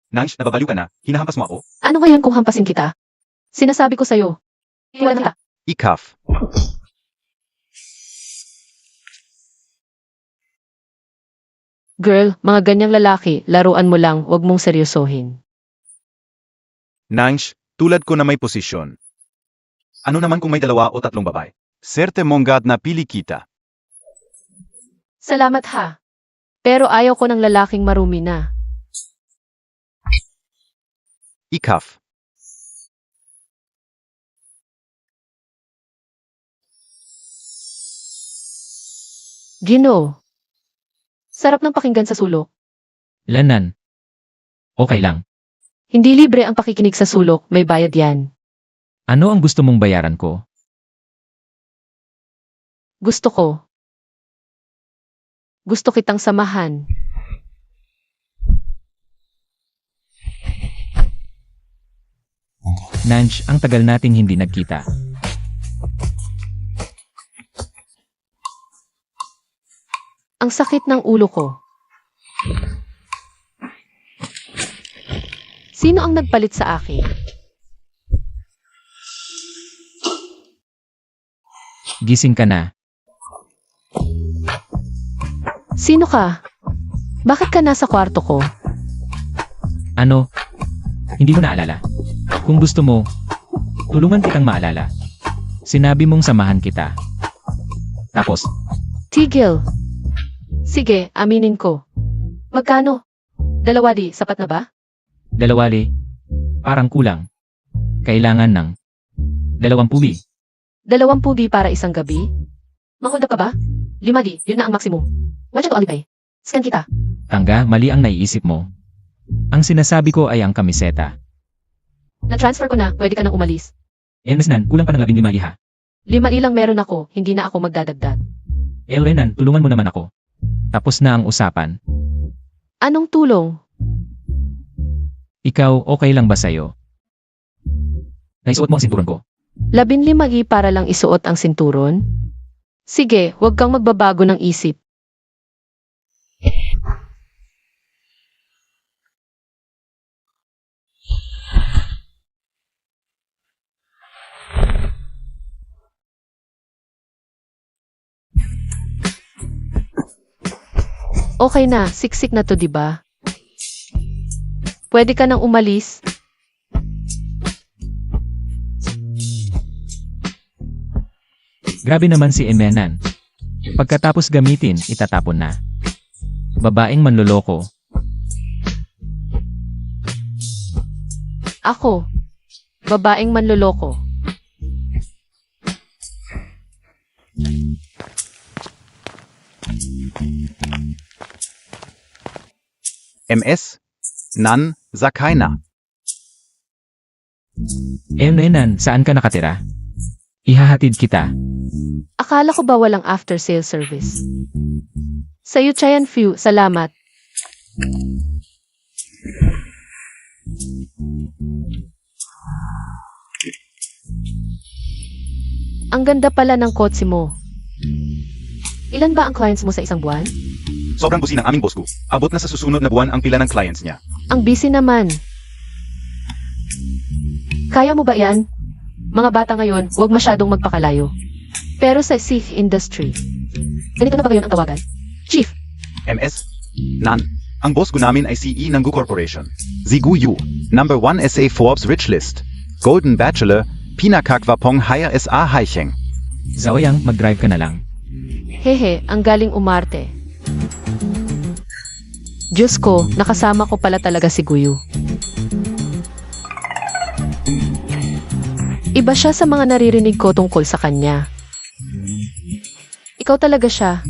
Naish, nababaliw ka na, hinahampas mo ako? Ano ngayon kung hampasin kita? Sinasabi ko sa'yo. Iwan kita. Ikaf. Girl, mga ganyang lalaki, laruan mo lang, wag mong seryosohin. Naish, tulad ko na may posisyon. Ano naman kung may 2 o 3 babae? Serte mongad na pili kita. Salamat ha. Pero ayaw ko ng lalaking marumi na. Ikaf. Gino. Sarap ng pakinggan sa sulok. Lanan. Okay lang. Hindi libre ang pakikinig sa sulok, may bayad yan. Ano ang gusto mong bayaran ko? Gusto ko. Gusto kitang samahan. Nanch, ang tagal nating hindi nagkita. Ang sakit ng ulo ko. Sino ang nagpalit sa akin? Gising ka na. Sino ka? Bakit ka nasa kwarto ko? Ano? Hindi mo naalala? Kung gusto mo, tulungan kitang maalala. Sinabi mong samahan kita. Tapos, Tigil. Sige, aminin ko. Magkano? 2 di, sapat na ba? 2 parang kulang. Kailangan ng 20. 20 di para isang gabi? Makulda ka ba? 5 di, yun na ang maximum. Watcha to alipay. Scan kita. Tangga, mali ang naiisip mo. Ang sinasabi ko ay ang kamiseta. Na-transfer ko na, pwede ka nang umalis. Renan, kulang pa ng 15 iha. 5 ilang meron ako, hindi na ako magdadagdag. Renan, tulungan mo naman ako. Tapos na ang usapan. Anong tulong? Ikaw, okay lang ba sa'yo? Naisuot mo ang sinturon ko. 15 i para lang isuot ang sinturon? Sige, huwag kang magbabago ng isip. Okay na, siksik na to, 'di ba? Pwede ka nang umalis. Grabe naman si Emenan. Pagkatapos gamitin, itatapon na. Babaeng manloloko. Ako. Babaeng manloloko. MS. Nan, Sakaina. Emenan, saan ka nakatira? Ihahatid kita. Akala ko ba walang after sale service? Sa'yo, Chayan Few, salamat. Ang ganda pala ng kotse mo. Ilan ba ang clients mo sa isang buwan? Sobrang busy ng aming boss ko. Abot na sa susunod na buwan ang pila ng clients niya. Ang busy naman. Kaya mo ba yan? Mga bata ngayon, huwag masyadong magpakalayo. Pero sa SIF industry, ganito na ba ngayon ang tawagan? Chief, MS. Nan. Ang boss ko namin ay CE ng Gu Corporation. Sigu Yu. Number 1 SA Forbes Rich List. Golden Bachelor. Pinakakwapong Hire SA Haicheng. Zaoyang, mag-drive ka na lang. hehe, ang galing umarte. Diyos ko, nakasama ko pala talaga si Guyu. Iba siya sa mga naririnig ko tungkol sa kanya. Ikaw talaga siya.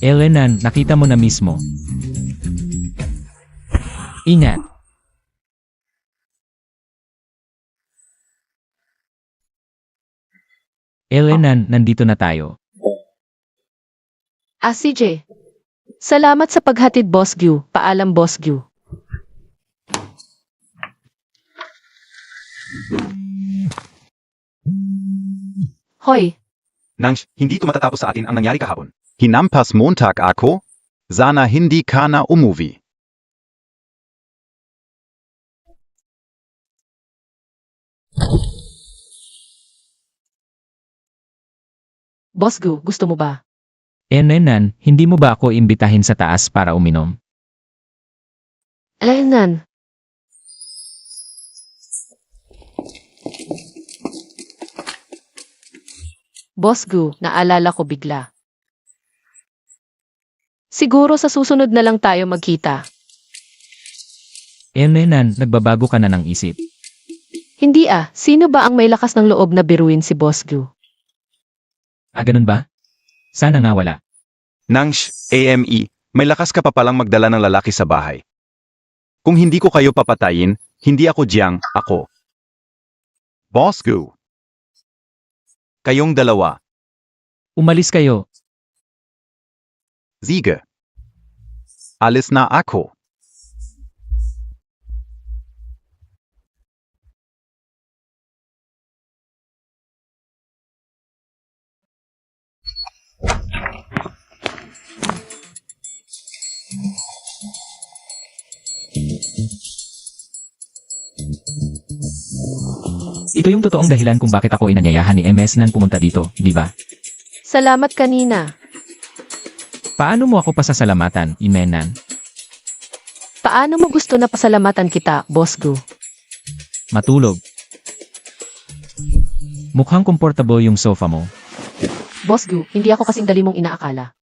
Elenan, nakita mo na mismo. Ingat. Elenan, nandito na tayo. CJ. Salamat sa paghatid, Boss Gyu. Paalam, Boss Gyu. Hoy, Nang, hindi tumatatapos sa atin ang nangyari kahapon. Hinampas Montag ako. Sana hindi kana umuwi. Boss Gu, gusto mo ba? Nan, hindi mo ba ako imbitahin sa taas para uminom? Nan. Boss Gu, naalala ko bigla. Siguro sa susunod na lang tayo magkita. Nan, nagbabago ka na ng isip. Hindi sino ba ang may lakas ng loob na biruin si Boss Gu? Ganun ba? Sana nga wala. Nangsh, AME, may lakas ka pa palang magdala ng lalaki sa bahay. Kung hindi ko kayo papatayin, hindi ako Jiang, ako. Boss Gu. Kayong dalawa, Umalis kayo. Sige. Alis na ako. Ito yung totoong dahilan kung bakit ako inanyayahan ni MS Nan pumunta dito, di ba? Salamat kanina. Paano mo ako pasasalamatan, Nan? Paano mo gusto na pasalamatan kita, Boss Gu? Matulog. Mukhang komportable yung sofa mo. Boss Gu, hindi ako kasing dali mong inaakala.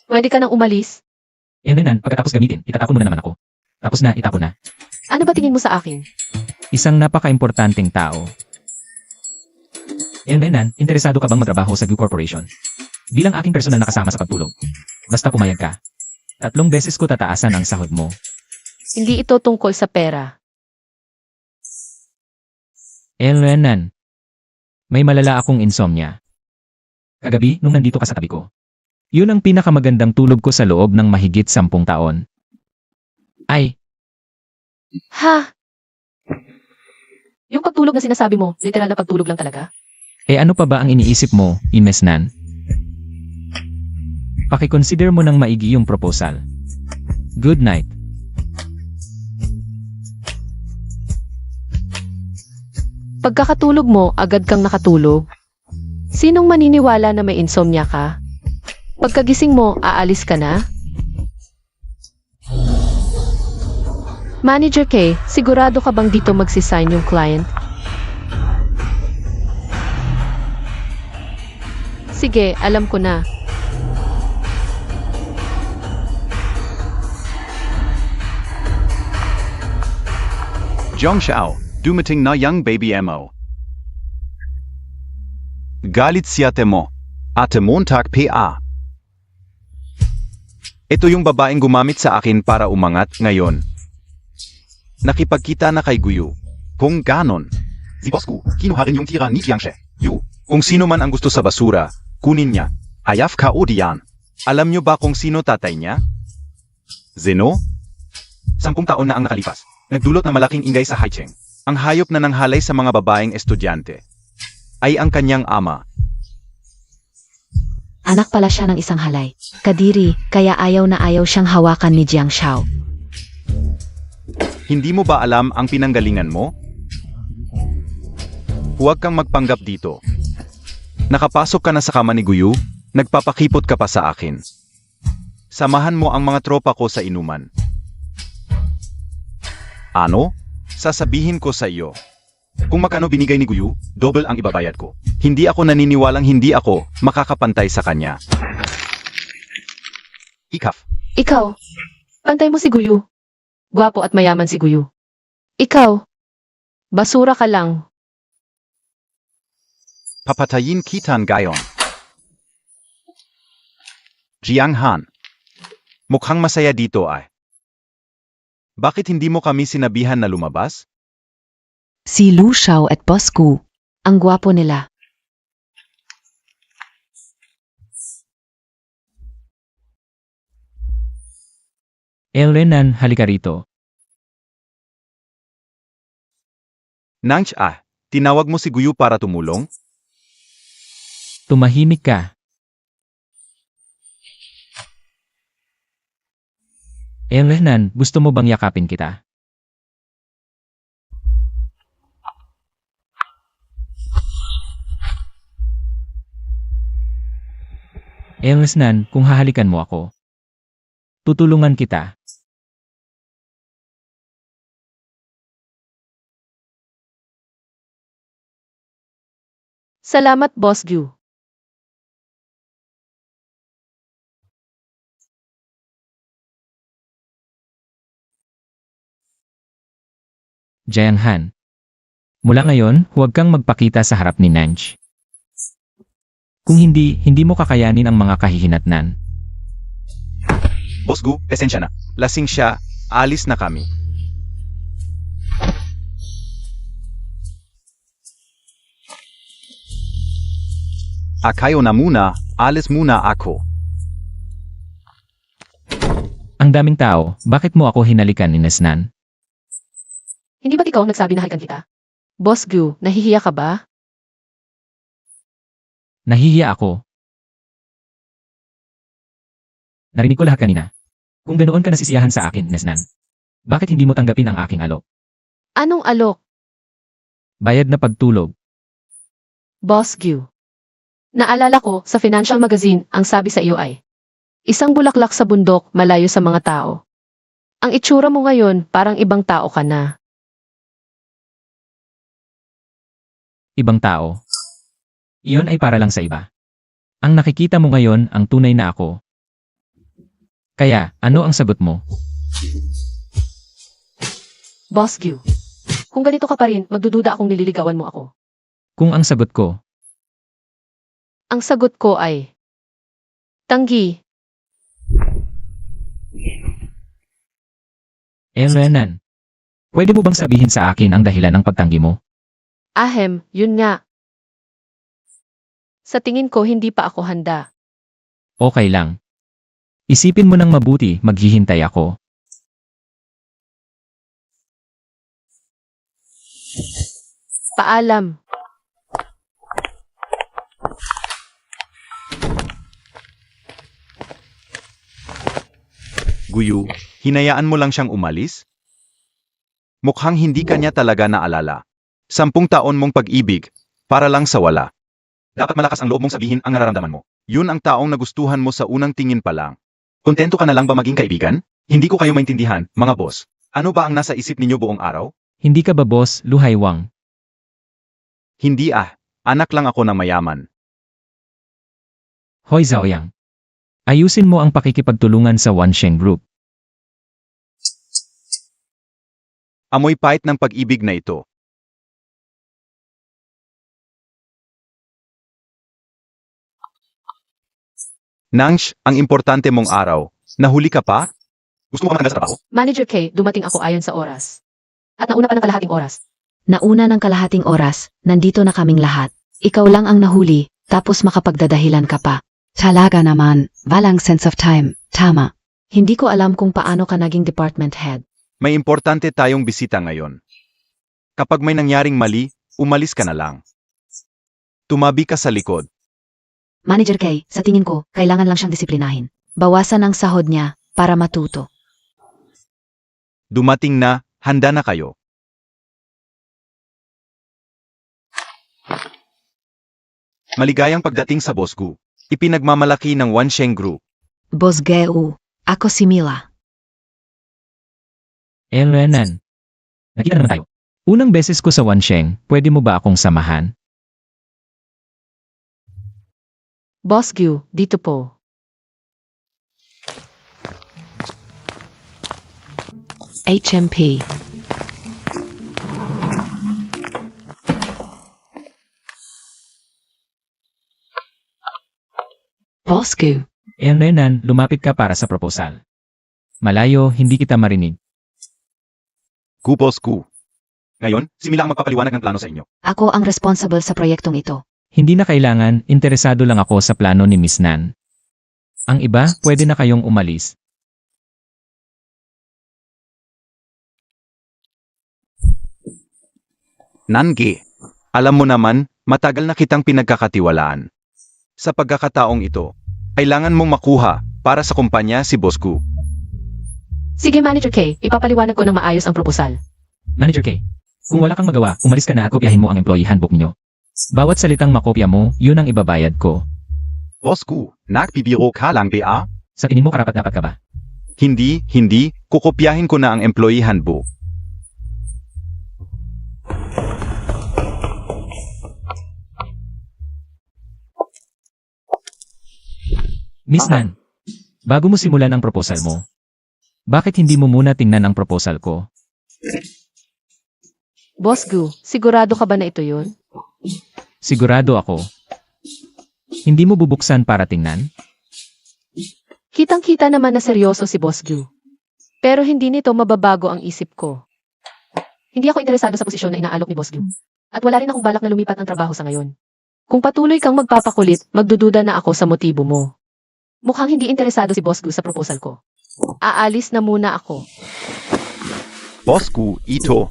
Pwede ka nang umalis? Nan, pagkatapos gamitin, itatapon mo na naman ako. Tapos na, itapon na. Ano ba tingin mo sa akin? Isang napaka-importanting tao. Nan, interesado ka bang magtrabaho sa Gu Corporation? Bilang aking personal na kasama sa pagtulog. Basta pumayag ka. 3 beses ko tataasan ang sahod mo. Hindi ito tungkol sa pera. Nan, may malala akong insomnia. Kagabi, nung nandito ka sa tabi ko. Yun ang pinakamagandang tulog ko sa loob ng mahigit 10 taon. Ay, Ha? Yung pagtulog na sinasabi mo, literal na pagtulog lang talaga? ano pa ba ang iniisip mo, Ms. Nan? Pakiconsider mo ng maigi yung proposal. Good night. Pagkakatulog mo, agad kang nakatulog. Sinong maniniwala na may insomnia ka? Pagkagising mo, aalis ka na? Manager K, sigurado ka bang dito magsisign yung client? Sige, alam ko na. Jiang Xiao, dumating na yung baby mo. Galit si ate mo. Ate Montag PA. Ito yung babaeng gumamit sa akin para umangat ngayon. Nakipagkita na kay Guyu. Kung ganon. Si Boss Gu, kinuha rin yung tira ni Jiangxe. Yu. Kung sino man ang gusto sa basura, kunin niya. Ayaf ka o diyan. Alam niyo ba kung sino tatay niya? Zeno? 10 taon na ang nakalipas. Nagdulot ng malaking ingay sa Haicheng. Ang hayop na nanghalay sa mga babaeng estudyante ay ang kanyang ama. Anak pala siya ng isang halay. Kadiri, kaya ayaw na ayaw siyang hawakan ni Jiang Xiao. Hindi mo ba alam ang pinanggalingan mo? Huwag kang magpanggap dito. Nakapasok ka na sa kama ni Guyu, nagpapakipot ka pa sa akin. Samahan mo ang mga tropa ko sa inuman. Ano? Sasabihin ko sa iyo. Kung magkano binigay ni Guyu, double ang ibabayad ko. Hindi ako naniniwalang hindi ako makakapantay sa kanya. Ikaf. Ikaw, pantay mo si Guyu. Gwapo at mayaman si Guyu. Ikaw, basura ka lang. Papatayin kitan gayon. Jiang Han. Mukhang masaya dito ay. Bakit hindi mo kami sinabihan na lumabas? Si Lu Xiao at Boss Gu. Ang gwapo nila. Nan, halika rito. Nangch tinawag mo si Guyu para tumulong? Tumahimik ka. Nan, gusto mo bang yakapin kita? Eres Nan, kung hahalikan mo ako, tutulungan kita. Salamat, Boss Gu. Jiang Han. Mula ngayon, huwag kang magpakita sa harap ni Nanj. Kung hindi, hindi mo kakayanin ang mga kahihinatnan. Boss Gu, esensya na. Lasing siya, alis na kami. Akayo na muna, alis muna ako. Ang daming tao, bakit mo ako hinalikan ni Nesnan? Hindi ba't ikaw ang nagsabi na halikan kita? Boss Gu, nahihiya ka ba? Nahihiya ako. Narinig ko lahat kanina. Kung ganoon ka nasisiyahan sa akin, Nesnan, bakit hindi mo tanggapin ang aking alok? Anong alok, Bayad na pagtulog. Boss Gu? Naalala ko, sa Financial Magazine, ang sabi sa iyo ay, isang bulaklak sa bundok, malayo sa mga tao. Ang itsura mo ngayon, parang ibang tao ka na. Ibang tao. Iyon ay para lang sa iba. Ang nakikita mo ngayon ang tunay na ako. Kaya, ano ang sagot mo? Boss Gu, kung ganito ka pa rin, magdududa akong nililigawan mo ako. Kung ang sagot ko, Ang sagot ko ay, tanggi. Renan, pwede mo bang sabihin sa akin ang dahilan ng pagtanggi mo? Ahem, yun nga. Sa tingin ko, hindi pa ako handa. Okay lang. Isipin mo ng mabuti, maghihintay ako. Paalam. Guyu, hinayaan mo lang siyang umalis? Mukhang hindi kanya talaga naalala. 10 taon mong pag-ibig, para lang sa wala. Dapat malakas ang loob mong sabihin ang nararamdaman mo. Yun ang taong nagustuhan mo sa unang tingin pa lang. Kontento ka na lang ba maging kaibigan? Hindi ko kayo maintindihan, mga boss. Ano ba ang nasa isip ninyo buong araw? Hindi ka ba boss, Luhai Wang? Hindi anak lang ako ng mayaman. Hoy Zhaoyang. Ayusin mo ang pakikipagtulungan sa Wansheng Group. Amoy pait ng pag-ibig na ito. Nangsh, ang importante mong araw. Nahuli ka pa? Gusto mo ka matanggal sa trabaho? Manager K, dumating ako ayon sa oras. At nauna pa ng kalahating oras. Nauna ng kalahating oras, nandito na kaming lahat. Ikaw lang ang nahuli, tapos makapagdadahilan ka pa. Talaga naman, walang sense of time, tama. Hindi ko alam kung paano ka naging department head. May importante tayong bisita ngayon. Kapag may nangyaring mali, umalis ka na lang. Tumabi ka sa likod. Manager K, sa tingin ko, kailangan lang siyang disiplinahin. Bawasan ang sahod niya para matuto. Dumating na, handa na kayo. Maligayang pagdating sa Boss Gu. Ipinagmamalaki ng Wansheng Group. Boss Geu, ako si Mila. Renan. Nakita naman tayo. Unang beses ko sa Wansheng, pwede mo ba akong samahan? Boss Gu, dito po. HMP. Boss Gu. Renan, lumapit ka para sa proposal. Malayo, hindi kita marinig. Gu Boss Gu. Ngayon, si Mila ang magpapaliwanag ng plano sa inyo. Ako ang responsible sa proyektong ito. Hindi na kailangan, interesado lang ako sa plano ni Miss Nan. Ang iba, pwede na kayong umalis. Nange, alam mo naman, matagal na kitang pinagkakatiwalaan. Sa pagkakataong ito, kailangan mong makuha para sa kumpanya si Boss Gu. Sige Manager K, ipapaliwanag ko ng maayos ang proposal. Manager K, kung wala kang magawa, umalis ka na at kopyahin mo ang employee handbook nyo. Bawat salitang makopya mo, yun ang ibabayad ko. Boss Gu, nagbibiro ka lang ba? Sa tingin mo karapat-dapat ka ba? Hindi, kukopyahin ko na ang employee handbook. Miss Nan, bago mo simulan ang proposal mo, bakit hindi mo muna tingnan ang proposal ko? Boss Gu, sigurado ka ba na ito yun? Sigurado ako. Hindi mo bubuksan para tingnan? Kitang-kita naman na seryoso si Boss Gu. Pero hindi nito mababago ang isip ko. Hindi ako interesado sa posisyon na inaalok ni Boss Gu. At wala rin akong balak na lumipat ng trabaho sa ngayon. Kung patuloy kang magpapakulit, magdududa na ako sa motibo mo. Mukhang hindi interesado si Boss Gu sa proposal ko. Aalis na muna ako. Boss Gu, ito.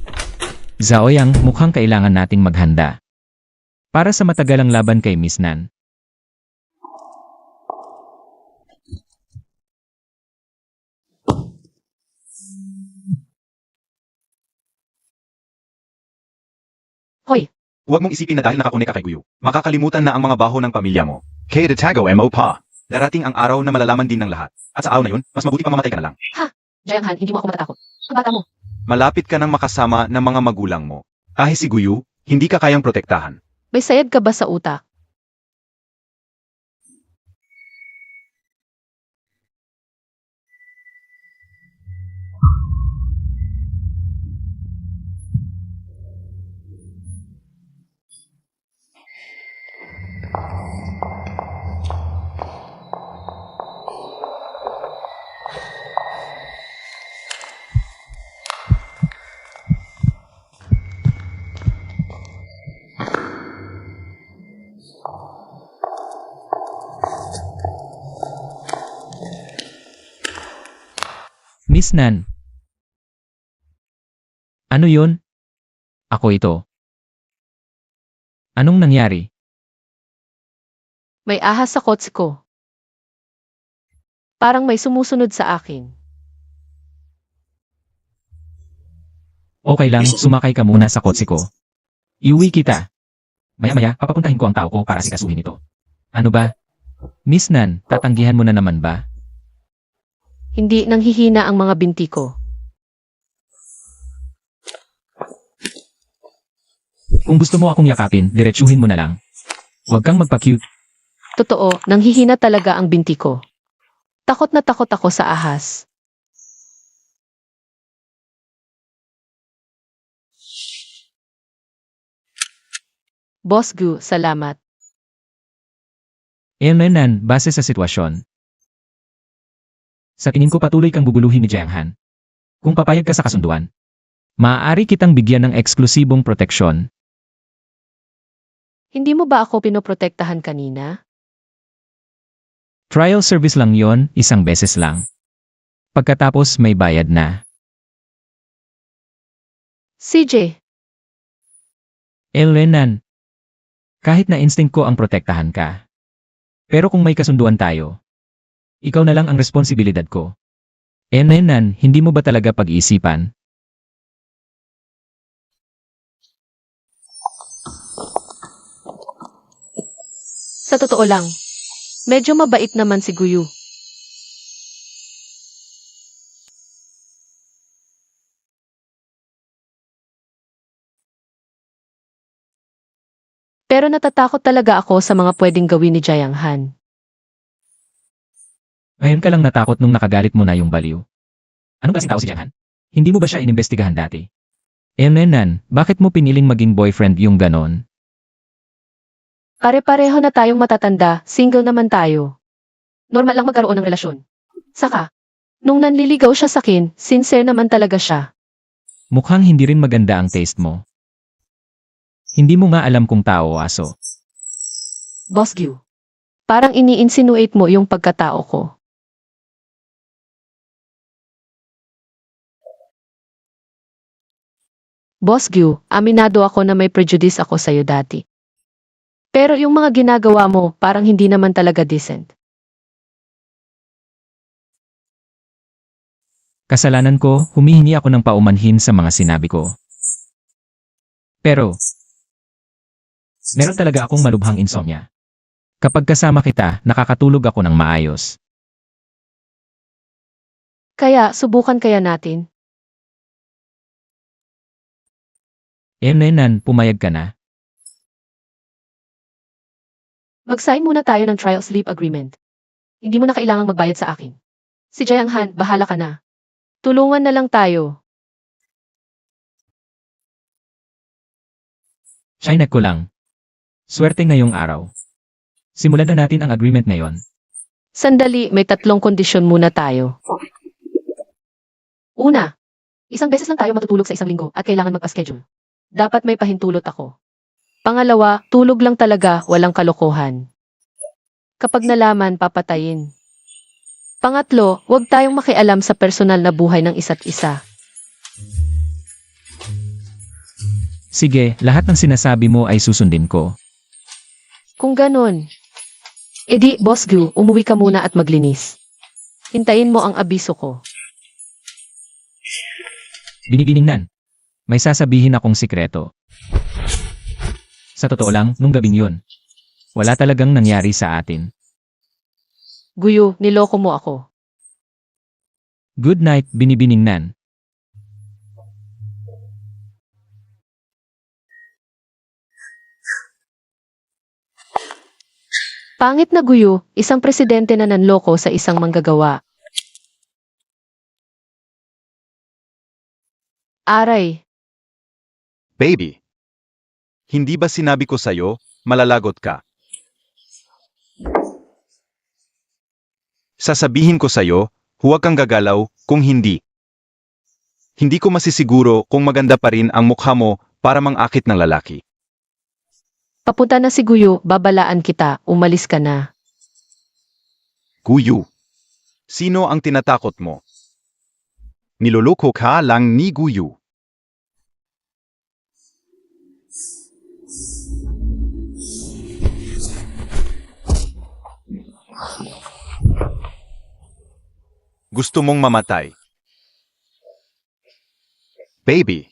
Zaoyang, mukhang kailangan nating maghanda. Para sa matagalang laban kay Miss Nan. Hoy, Huwag mong isipin na dahil nakakunik ka kay Guyo, makakalimutan na ang mga baho ng pamilya mo. Kaya tago mo pa. Darating ang araw na malalaman din ng lahat. At sa araw na yun, mas mabuti pa mamatay ka na lang. Jayang Han, hindi mo ako matatakot. Ang bata mo. Malapit ka nang makasama ng mga magulang mo. Kahit si Guyu, hindi ka kayang protektahan. May sayad ka ba sa utak? Miss Nan. Ano yun? Ako ito. Anong nangyari? May ahas sa kotse ko. Parang may sumusunod sa akin. Okay lang, sumakay ka muna sa kotse ko. Iuwi kita. Maya-maya, papapuntahin ko ang tao ko para sikasuhin ito. Ano ba? Miss Nan, tatanggihan mo na naman ba? Hindi nanghihina ang mga binti ko. Kung gusto mo akong yakapin, diretsuhin mo na lang. Huwag kang magpa-cute. Totoo, nanghihina talaga ang binti ko. Takot na takot ako sa ahas. Boss Gu, salamat. Nan, base sa sitwasyon. Sa tingin ko patuloy kang bubuluhin ni Jiang Han. Kung papayag ka sa kasunduan, maaari kitang bigyan ng eksklusibong proteksyon. Hindi mo ba ako pinoprotektahan kanina? Trial service lang yon, isang beses lang. Pagkatapos may bayad na. CJ, Nan, kahit na instinct ko ang protektahan ka. Pero kung may kasunduan tayo, ikaw na lang ang responsibilidad ko. Nan, hindi mo ba talaga pag-iisipan? sa totoo lang, medyo mabait naman si Guyu. Pero natatakot talaga ako sa mga pwedeng gawin ni Jiang Han. Ngayon ka lang natakot nung nakagalit mo na yung baliw. Anong klaseng tao si Jiang Han? Hindi mo ba siya inimbestigahan dati? Nan, bakit mo piniling maging boyfriend yung ganon? Pare-pareho na tayong matatanda, single naman tayo. Normal lang magkaroon ng relasyon. Saka, nung nanliligaw siya sa akin, sincere naman talaga siya. Mukhang hindi rin maganda ang taste mo. Hindi mo nga alam kung tao o aso. Boss Gyu, parang ini-insinuate mo yung pagkatao ko. Boss Gyu, aminado ako na may prejudice ako sa'yo dati. Pero yung mga ginagawa mo, parang hindi naman talaga decent. Kasalanan ko, humihingi ako ng paumanhin sa mga sinabi ko. Pero, meron talaga akong malubhang insomnia. Kapag kasama kita, nakakatulog ako ng maayos. Kaya, subukan kaya natin? Nenan, pumayag ka na. Mag-sign muna tayo ng trial sleep agreement. Hindi mo na kailangang magbayad sa akin. Si Jayang Han, bahala ka na. Tulungan na lang tayo. China ko lang. Swerte ngayong araw. Simulan na natin ang agreement ngayon. Sandali, may 3 kondisyon muna tayo. Una, 1 beses lang tayo matutulog sa 1 linggo at kailangan magpa-schedule. Dapat may pahintulot ako. Pangalawa, tulog lang talaga, walang kalokohan. Kapag nalaman, papatayin. Pangatlo, huwag tayong makialam sa personal na buhay ng isa't isa. Sige, lahat ng sinasabi mo ay susundin ko. Kung ganon, edi, Boss Gu, umuwi ka muna at maglinis. Hintayin mo ang abiso ko. Binibining may sasabihin akong sikreto. Sa totoo lang, nung gabing yun, wala talagang nangyari sa atin. Guyo, niloko mo ako. Good night, binibining. Pangit na guyo, isang presidente na nanloko sa isang manggagawa. Aray, Baby. Hindi ba sinabi ko sa'yo, malalagot ka? Sasabihin ko sa'yo, huwag kang gagalaw kung hindi. Hindi ko masisiguro kung maganda pa rin ang mukha mo para mang-akit ng lalaki. papunta na si Guyo, babalaan kita, umalis ka na. Guyu. Sino ang tinatakot mo? Niloloko ka lang ni Guyu. Gusto mong mamatay. Baby.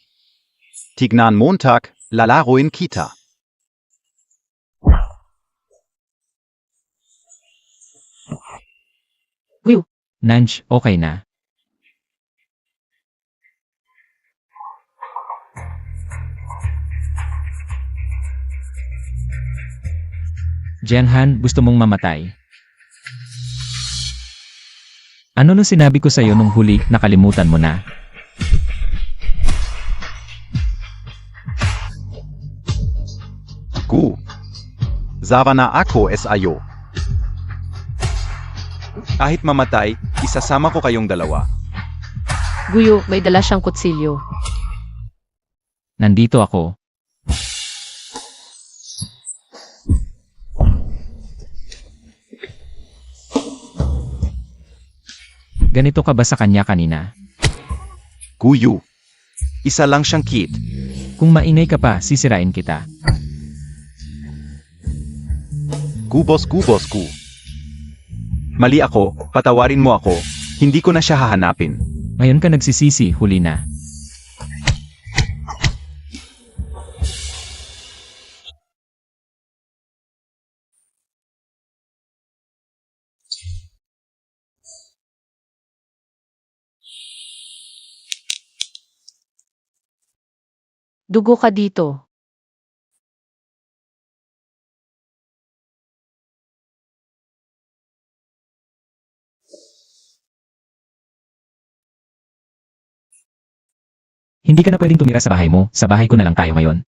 Tignan Montag, lalaroin kita. Nanch, okay na. Jianhan, gusto mong mamatay? Ano nung sinabi ko sa'yo nung huli, nakalimutan mo na? Gu. Zawa na ako SIO. Kahit mamatay, isasama ko kayong dalawa. Guyo, may dala siyang kutsilyo. Nandito ako. Ganito ka ba sa kanya kanina? Guyu. Isa lang siyang kid. Kung maingay ka pa, sisirain kita. Gubos gu. Mali ako, patawarin mo ako. Hindi ko na siya hahanapin. Ngayon ka nagsisisi, huli na. Dugo ka dito. Hindi ka na pwedeng tumira sa bahay mo, sa bahay ko na lang tayo ngayon.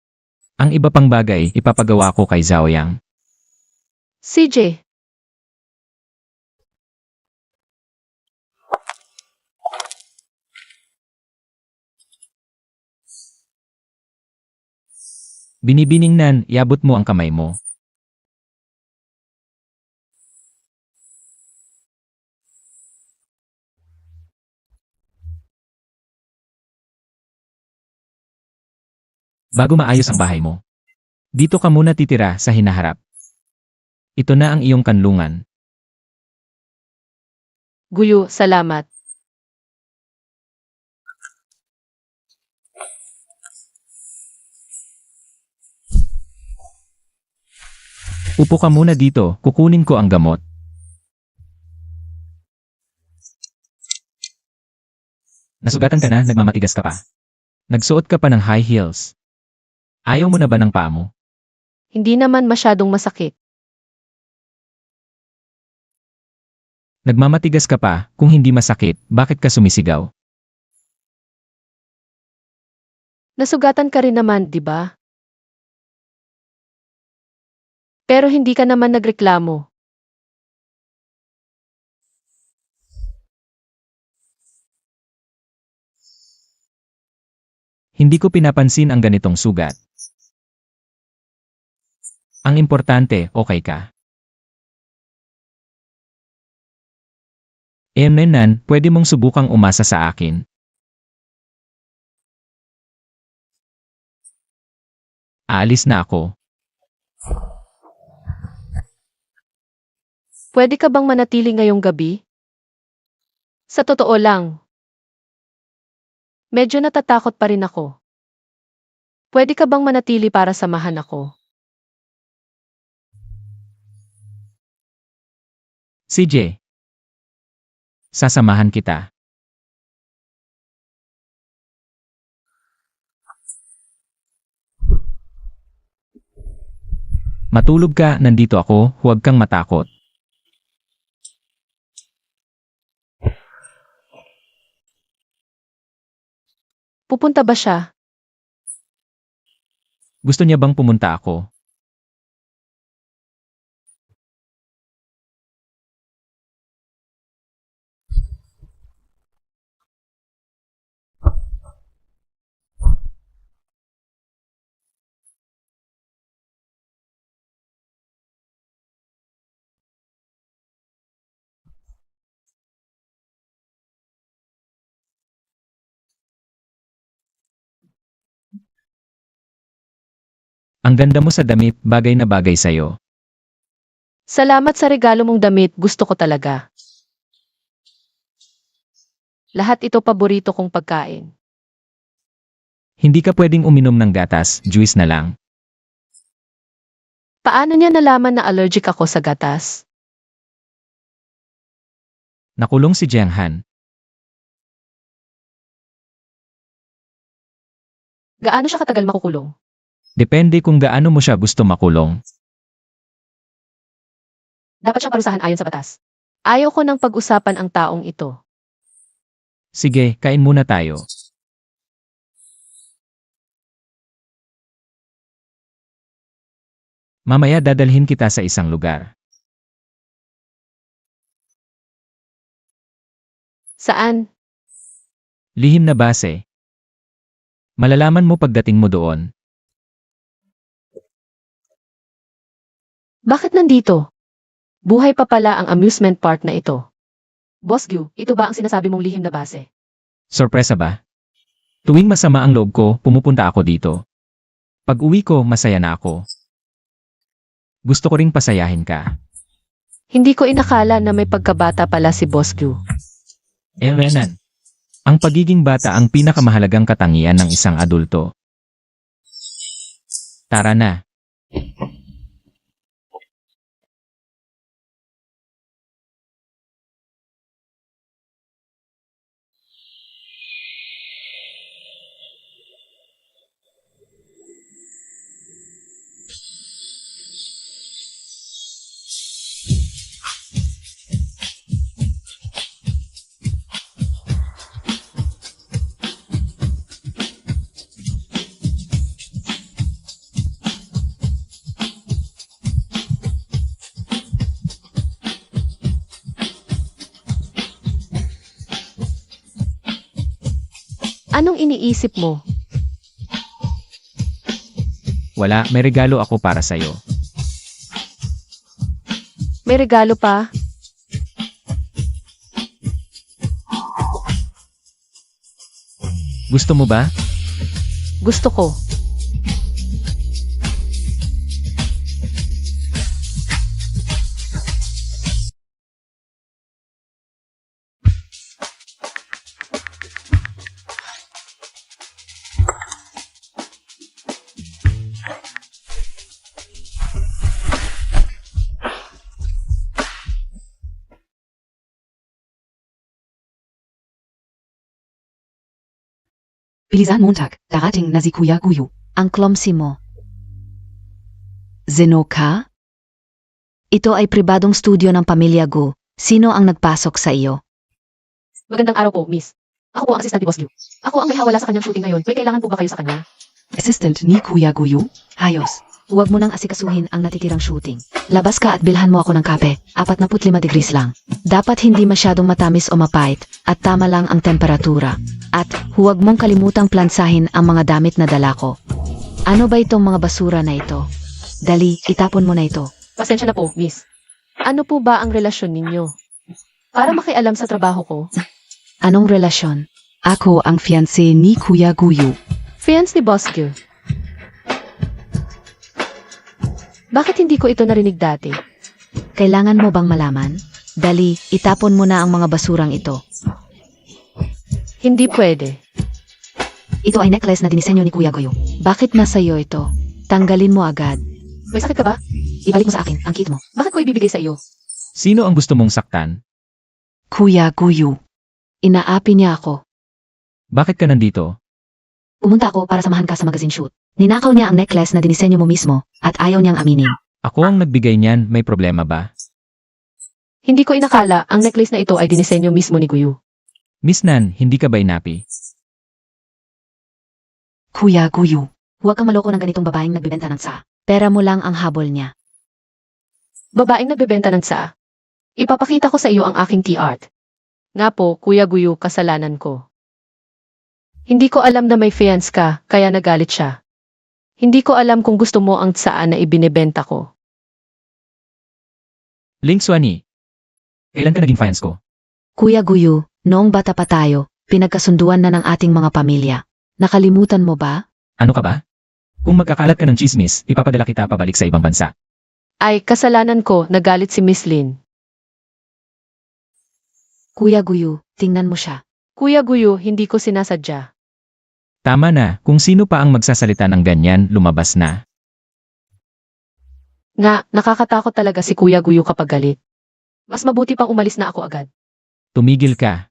Ang iba pang bagay, ipapagawa ko kay Zhao Yang. CJ, Binibining iabot mo ang kamay mo. Bago maayos ang bahay mo. Dito ka muna titira sa hinaharap. Ito na ang iyong kanlungan. Guyo, salamat. Upo ka muna dito, kukunin ko ang gamot. Nasugatan ka na, nagmamatigas ka pa. Nagsuot ka pa ng high heels. Ayaw mo na ba ng paa mo? Hindi naman masyadong masakit. Nagmamatigas ka pa, kung hindi masakit, bakit ka sumisigaw? Nasugatan ka rin naman, di ba? Pero hindi ka naman nagreklamo. Hindi ko pinapansin ang ganitong sugat. Ang importante, okay ka. Nenan, pwede mong subukang umasa sa akin. Aalis na ako. Pwede ka bang manatili ngayong gabi? Sa totoo lang. Medyo natatakot pa rin ako. Pwede ka bang manatili para samahan ako? CJ. Sasamahan kita. Matulog ka, nandito ako, huwag kang matakot. Pupunta ba siya? Gusto niya bang pumunta ako? Ang ganda mo sa damit, bagay na bagay sa'yo. Salamat sa regalo mong damit, gusto ko talaga. Lahat ito paborito kong pagkain. Hindi ka pwedeng uminom ng gatas, juice na lang. Paano niya nalaman na allergic ako sa gatas? Nakulong si Jiang Han. Gaano siya katagal makukulong? Depende kung gaano mo siya gusto makulong. Dapat siyang parusahan ayon sa batas. Ayaw ko nang pag-usapan ang taong ito. Sige, kain muna tayo. Mamaya dadalhin kita sa isang lugar. Saan? Lihim na base. Malalaman mo pagdating mo doon. Bakit nandito? Buhay pa pala ang amusement park na ito. Boss Gyu, ito ba ang sinasabi mong lihim na base? Sorpresa ba? Tuwing masama ang loob ko, pumupunta ako dito. Pag uwi ko, masaya na ako. Gusto ko ring pasayahin ka. Hindi ko inakala na may pagkabata pala si Boss Gyu. Renan. Ang pagiging bata ang pinakamahalagang katangian ng isang adulto. Tara na. Anong iniisip mo? Wala, may regalo ako para sa'yo. May regalo pa? Gusto mo ba? Gusto ko. Bilisan Montag, darating na si Kuya Guyo. Ang clumsy mo. Zeno ka? Ito ay pribadong studio ng pamilya Gu. Sino ang nagpasok sa iyo? Magandang araw po, miss. Ako po ang assistant ni Boss Gu. Ako ang may hawala sa kanyang shooting ngayon. May kailangan po ba kayo sa kanya? Assistant ni Kuya Guyo? Hayos. Huwag mo nang asikasuhin ang natitirang shooting. Labas ka at bilhan mo ako ng kape. 45 degrees lang. Dapat hindi masyadong matamis o mapait at tama lang ang temperatura. At huwag mong kalimutang plansahin ang mga damit na dala ko. Ano ba itong mga basura na ito? Dali, itapon mo na ito. Pasensya na po, miss. Ano po ba ang relasyon ninyo? Para makialam sa trabaho ko. Anong relasyon? Ako ang fiancé ni Kuya Guyo. Fiance ni Boss Gu. Bakit hindi ko ito narinig dati? Kailangan mo bang malaman? Dali, itapon mo na ang mga basurang ito. Hindi pwede. Ito ay necklace na dinisenyo ni Kuya Guyo. Bakit nasa iyo ito? Tanggalin mo agad. May sakit ka ba? Ibalik mo sa akin ang kit mo. Bakit ko ibibigay sa iyo? Sino ang gusto mong saktan? Kuya Guyo. Inaapi niya ako. Bakit ka nandito? Pumunta ako para samahan ka sa magazine shoot. Ninakaw niya ang necklace na dinisenyo mo mismo at ayaw niyang aminin. Ako ang nagbigay niyan, may problema ba? Hindi ko inakala ang necklace na ito ay dinisenyo mismo ni Guyo. Miss Nan, hindi ka ba inapi? Kuya Guyo. Huwag kang maloko ng ganitong babaeng nagbebenta ng tsa. Pera mo lang ang habol niya. Babaeng nagbebenta ng tsa. Ipapakita ko sa iyo ang aking tea art. Nga po, Kuya Guyo, kasalanan ko. Hindi ko alam na may fiance ka, kaya nagalit siya. Hindi ko alam kung gusto mo ang tsaan na ibinebenta ko. Ling Suani. Kailan ka naging fiance ko? Kuya Guyo, noong bata pa tayo, pinagkasunduan na ng ating mga pamilya. Nakalimutan mo ba? Ano ka ba? Kung magkakalat ka ng chismis, ipapadala kita pabalik sa ibang bansa. Ay, kasalanan ko, nagalit si Miss Lin. Kuya Guyo, tingnan mo siya. Kuya Guyo, hindi ko sinasadya. Tama na, kung sino pa ang magsasalita ng ganyan, lumabas na. Nga, nakakatakot talaga si Kuya Guyo kapag galit. Mas mabuti pang umalis na ako agad. Tumigil ka.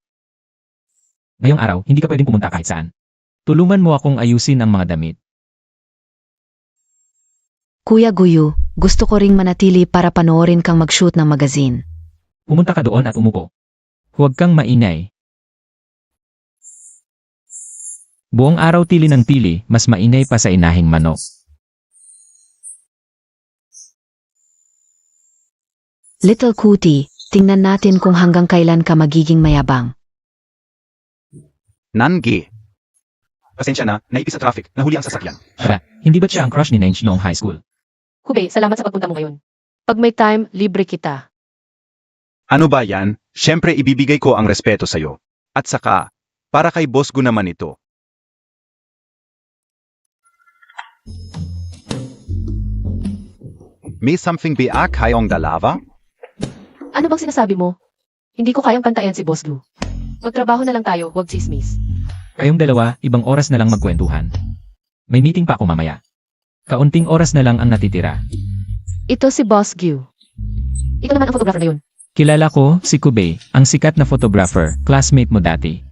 Ngayong araw, hindi ka pwedeng pumunta kahit saan. Tulungan mo akong ayusin ang mga damit. Kuya Guyo, gusto ko ring manatili para panoorin kang mag-shoot ng magazine. Pumunta ka doon at umupo. Huwag kang maingay. Buong araw tili ng tili, mas mainay pa sa inahing manok. Little Cutie, tingnan natin kung hanggang kailan ka magiging mayabang. Nangi. Pasensya na, naipis sa traffic, nahuli ang sasakyan. Hindi ba siya ang crush ni Nange noong high school? Kube, salamat sa pagpunta mo ngayon. Pag may time, libre kita. Ano ba yan? Siyempre ibibigay ko ang respeto sa'yo. At saka, para kay Boss Gu naman ito. May something ba kayong dalawa? Ano bang sinasabi mo? Hindi ko kayang pantayan si Boss Gu. Magtrabaho na lang tayo, huwag chismis. Kayong dalawa, ibang oras na lang magkwentuhan. May meeting pa ako mamaya. Kaunting oras na lang ang natitira. Ito si Boss Gu. Ito naman ang photographer na yun. Kilala ko, si Kube, ang sikat na photographer, classmate mo dati.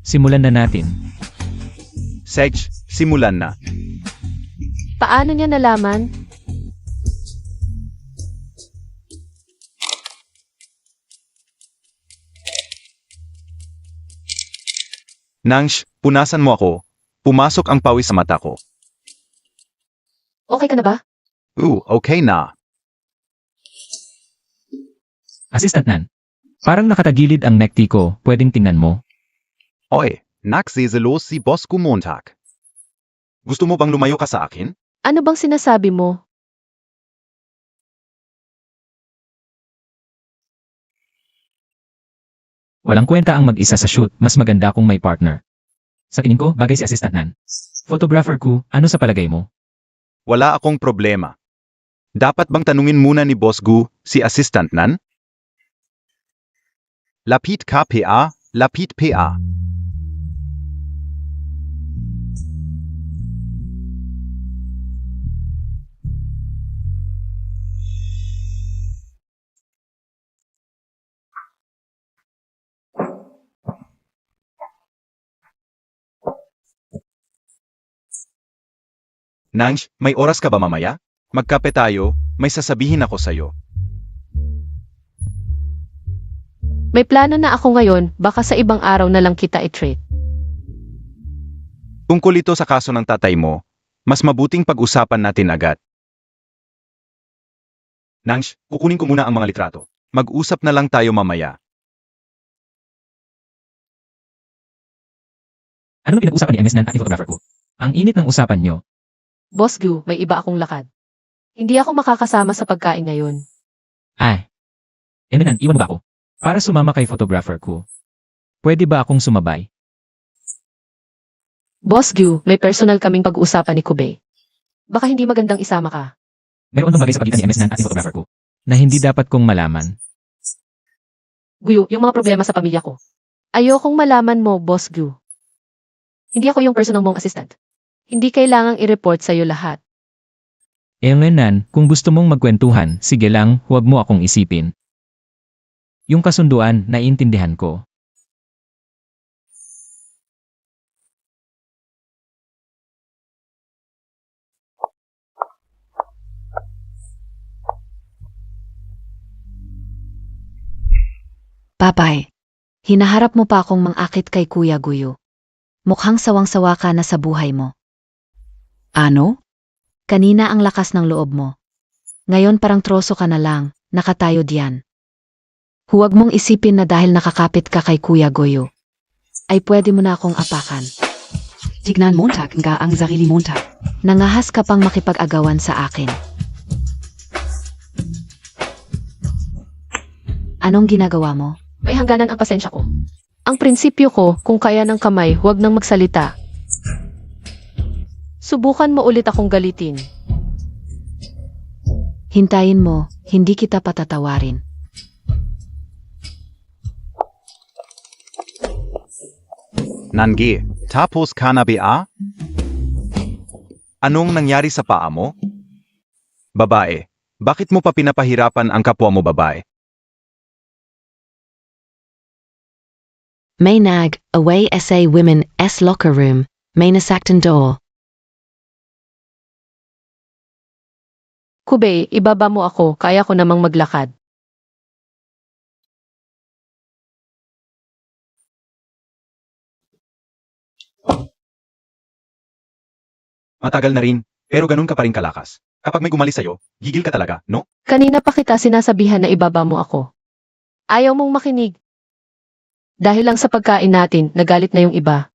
Simulan na natin. Sedge, simulan na. Paano niya nalaman? Nangsh, punasan mo ako. Pumasok ang pawis sa mata ko. Okay ka na ba? Okay na. Assistant Nan. Parang nakatagilid ang necktie ko, pwedeng tingnan mo. Oy, nagsiselos si Boss Gu Montag. Gusto mo bang lumayo ka sa akin? Ano bang sinasabi mo? Walang kwenta ang mag-isa sa shoot, mas maganda kung may partner. Sa tingin ko, bagay si Assistant Nan. Photographer ko, ano sa palagay mo? Wala akong problema. Dapat bang tanungin muna ni Boss Gu, si Assistant Nan? Lapit ka PA, lapit PA. Nangs, may oras ka ba mamaya? Magkape tayo, may sasabihin ako sa'yo. May plano na ako ngayon, baka sa ibang araw na lang kita i-treat. Tungkol ito sa kaso ng tatay mo, mas mabuting pag-usapan natin agad. Nangs, kukunin ko muna ang mga litrato. Mag-usap na lang tayo mamaya. Ano pinag-usapan ni MS Nan at ni photographer ko? Ang init ng usapan nyo. Boss Gu, may iba akong lakad. Hindi ako makakasama sa pagkain ngayon. Ay. Nan, iwan mo ba ako? Para sumama kay photographer ko. Pwede ba akong sumabay? Boss Gu, may personal kaming pag-uusapan ni Kube. Baka hindi magandang isama ka. Mayroon bang bagay sa pagitan ni MS Nan at ni photographer ko na hindi dapat kong malaman? Guyo, yung mga problema sa pamilya ko. Ayokong malaman mo, Boss Gu. Hindi ako yung personal mong assistant. Hindi kailangang i-report sa'yo lahat. Nan, kung gusto mong magkwentuhan, sige lang, huwag mo akong isipin. Yung kasunduan, naiintindihan ko. Babay. Hinaharap mo pa akong mangakit kay Kuya Guyo. Mukhang sawang-sawa ka na sa buhay mo. Ano? Kanina ang lakas ng loob mo. Ngayon parang troso ka na lang, nakatayo diyan. Huwag mong isipin na dahil nakakapit ka kay Kuya Guyo, ay pwede mo na akong apakan. Tignan mo nga ang sarili mo. Nangahas ka pang makipag-agawan sa akin. Anong ginagawa mo? May hangganan ang pasensya ko. Ang prinsipyo ko, kung kaya ng kamay, huwag nang magsalita. Subukan mo ulit akong galitin. Hintayin mo, hindi kita patatawarin. Nangi, tapos ka na ba? Anong nangyari sa paa mo? Babae, bakit mo pa pinapahirapan ang kapwa mo babae? May away sa women s locker room, may nasaktan door. Kube, ibaba mo ako, kaya ko namang maglakad. Matagal na rin, pero ganun ka pa rin kalakas. Kapag may gumalis sa'yo, gigil ka talaga, no? Kanina pa kita sinasabihan na ibaba mo ako. Ayaw mong makinig. Dahil lang sa pagkain natin, nagalit na yung iba.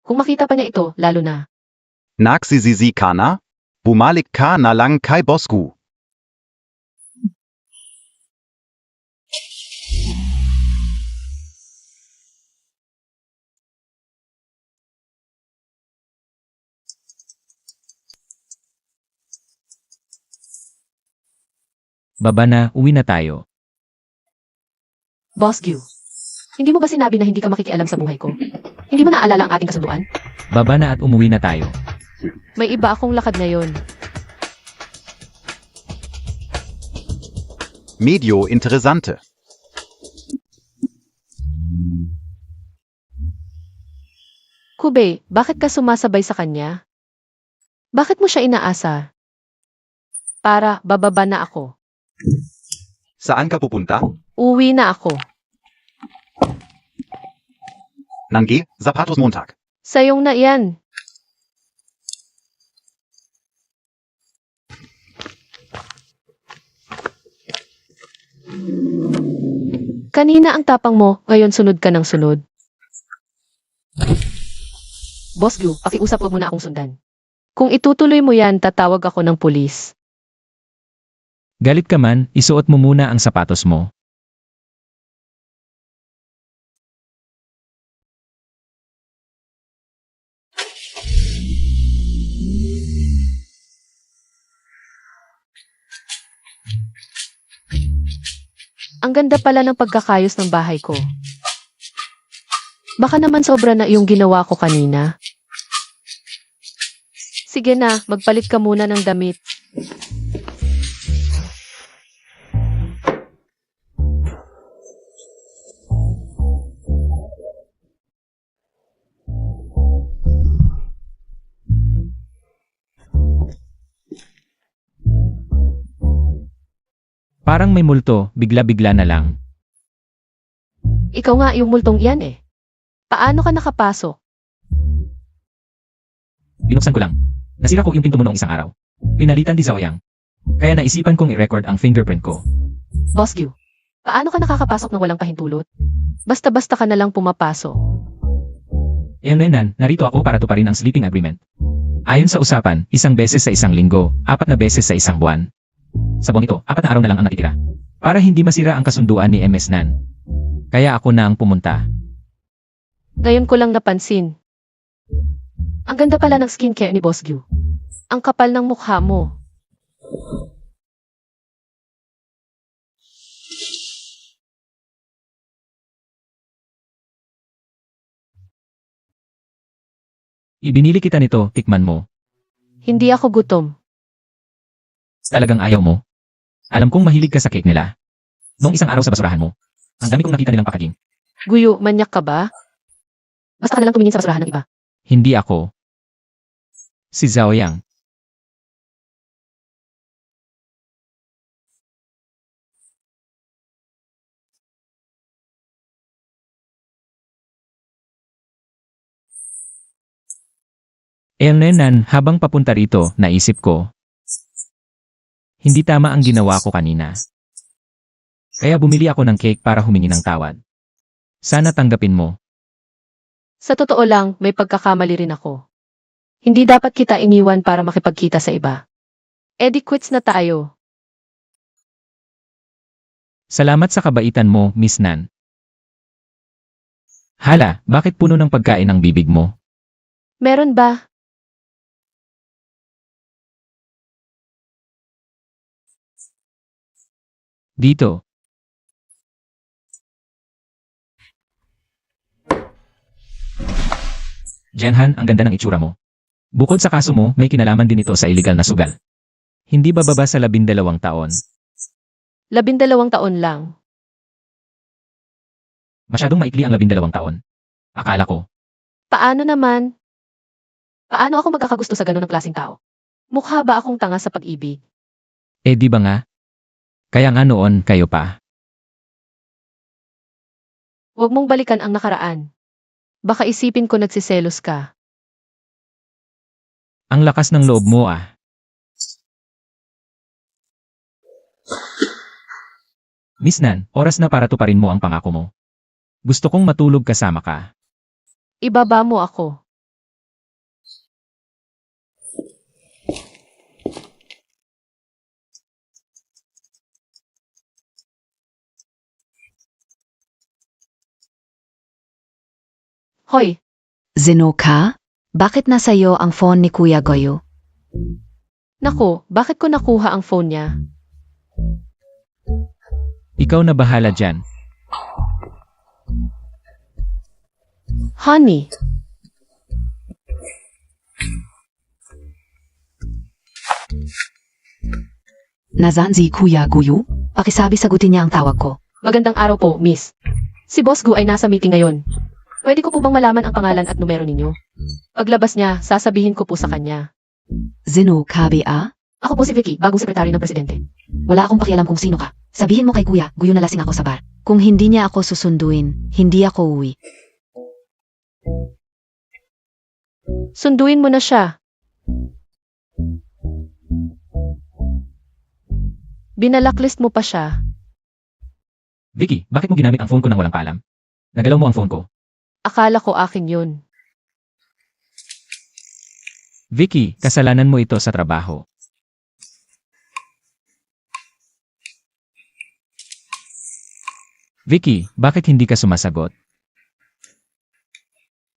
Kung makita pa niya ito, lalo na. Nagsisisi ka na? Bumalik ka na lang kay Bosku. Baba na, uwi na tayo. Boss Gu, hindi mo ba sinabi na hindi ka makikialam sa buhay ko? Hindi mo naalala ang ating kasunduan? Baba na at umuwi na tayo. May iba akong lakad ngayon. Medyo interessante. Kube, bakit ka sumasabay sa kanya? Bakit mo siya inaasa? Para, bababa na ako. Saan ka pupunta? Uwi na ako. Nangi, Zapatos Montag. Sayong na yan. Kanina ang tapang mo, ngayon sunod ka ng sunod. Boss Gu, pakiusap mo muna akong sundan. Kung itutuloy mo yan, tatawag ako ng pulis. Galit ka man, isuot mo muna ang sapatos mo. Ang ganda pala ng pagkakayos ng bahay ko. Baka naman sobra na yung ginawa ko kanina. Sige na, magpalit ka muna ng damit. Parang may multo, bigla-bigla na lang. Ikaw nga yung multong iyan eh. Paano ka nakapasok? Binuksan ko lang. Nasira ko yung pinto mo noong isang araw. Pinalitan ni Zhao Yang. Kaya naisipan kong i-record ang fingerprint ko. Boss Gu, paano ka nakakapasok ng walang pahintulot? Basta-basta ka na lang pumapasok. Renan, narito ako para tuparin ang sleeping agreement. Ayon sa usapan, 1 beses sa 1 linggo, 4 na beses sa 1 buwan. Sa buwan ito, 4 na araw na lang ang natitira. Para hindi masira ang kasunduan ni MS Nan. Kaya ako na ang pumunta. Ngayon ko lang napansin. Ang ganda pala ng skincare ni Boss Gu. Ang kapal ng mukha mo. Ibinili kita nito, tikman mo. Hindi ako gutom. Talagang ayaw mo? Alam kong mahilig ka sa cake nila. Noong isang araw sa basurahan mo, ang dami kong nakita nilang packaging. Guyo, manyak ka ba? Basta ka na lang tumingin sa basurahan ng iba. Hindi ako. Si Zhao Yang. Renan, habang papunta rito, naisip ko. Hindi tama ang ginawa ko kanina. Kaya bumili ako ng cake para humingi ng tawad. Sana tanggapin mo. Sa totoo lang, may pagkakamali rin ako. Hindi dapat kita iniwan para makipagkita sa iba. Edi quits na tayo. Salamat sa kabaitan mo, Miss Nan. Hala, bakit puno ng pagkain ang bibig mo? Meron ba? Dito. Jenhan, ang ganda ng itsura mo. Bukod sa kaso mo, may kinalaman din ito sa illegal na sugal. Hindi ba baba sa 12 taon? 12 taon lang. Masyadong maikli ang 12 taon. Akala ko. Paano naman? Paano ako magkakagusto sa ganun ng klaseng tao? Mukha ba akong tanga sa pag-ibig? Eh di ba nga? Kaya nga noon, kayo pa. Huwag mong balikan ang nakaraan. Baka isipin ko nagsiselos ka. Ang lakas ng loob mo ah. Miss Nan, oras na para tuparin mo ang pangako mo. Gusto kong matulog kasama ka. Ibaba mo ako. Hoy, Zeno ka? Bakit nasa iyo ang phone ni Kuya Goyo? naku, bakit ko nakuha ang phone niya? Ikaw na bahala dyan. Honey, Nasaan si Kuya Goyo? Pakisabi sagutin niya ang tawag ko. magandang araw po, miss. Si Boss Gu ay nasa meeting ngayon. Pwede ko po bang malaman ang pangalan at numero ninyo? Paglabas niya, sasabihin ko po sa kanya. Zeno kabi a? Ako po si Vicky, bagong sekretary ng presidente. Wala akong pakialam kung sino ka. Sabihin mo kay Kuya, Goyo na lasing ako sa bar. Kung hindi niya ako susunduin, hindi ako uwi. Sunduin mo na siya. Binalacklist mo pa siya. Vicky, bakit mo ginamit ang phone ko nang walang paalam? Nagalaw mo ang phone ko. Akala ko akin yun. Vicky, kasalanan mo ito sa trabaho. Vicky, bakit hindi ka sumasagot?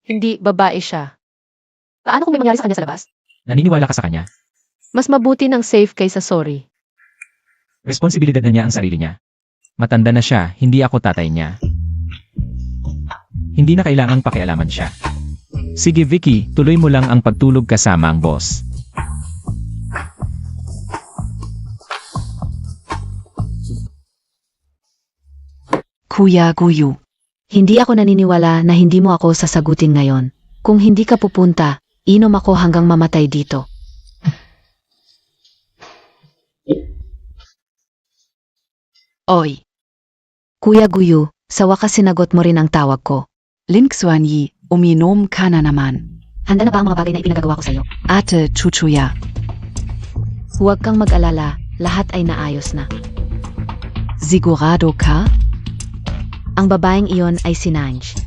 Hindi, babae siya. Paano kung may mangyari sa kanya sa labas? Naniniwala ka sa kanya? Mas mabuti ng safe kaysa sorry. Responsibilidad na niya ang sarili niya. Matanda na siya, hindi ako tatay niya. Hindi na kailangang pakialaman siya. Sige Vicky, tuloy mo lang ang pagtulog kasama ang boss. Kuya Goyo. Hindi ako naniniwala na hindi mo ako sasagutin ngayon. Kung hindi ka pupunta, inom ako hanggang mamatay dito. Oy. Kuya Guyu, sa wakas sinagot mo rin ang tawag ko. Link Xuanyi, uminom ka na naman. Handa na ba ang mga bagay na ipinagagawa ko sa'yo? Ate Chuchuya. Huwag kang mag-alala, lahat ay naayos na. Sigurado ka? Ang babaeng iyon ay si Nanj.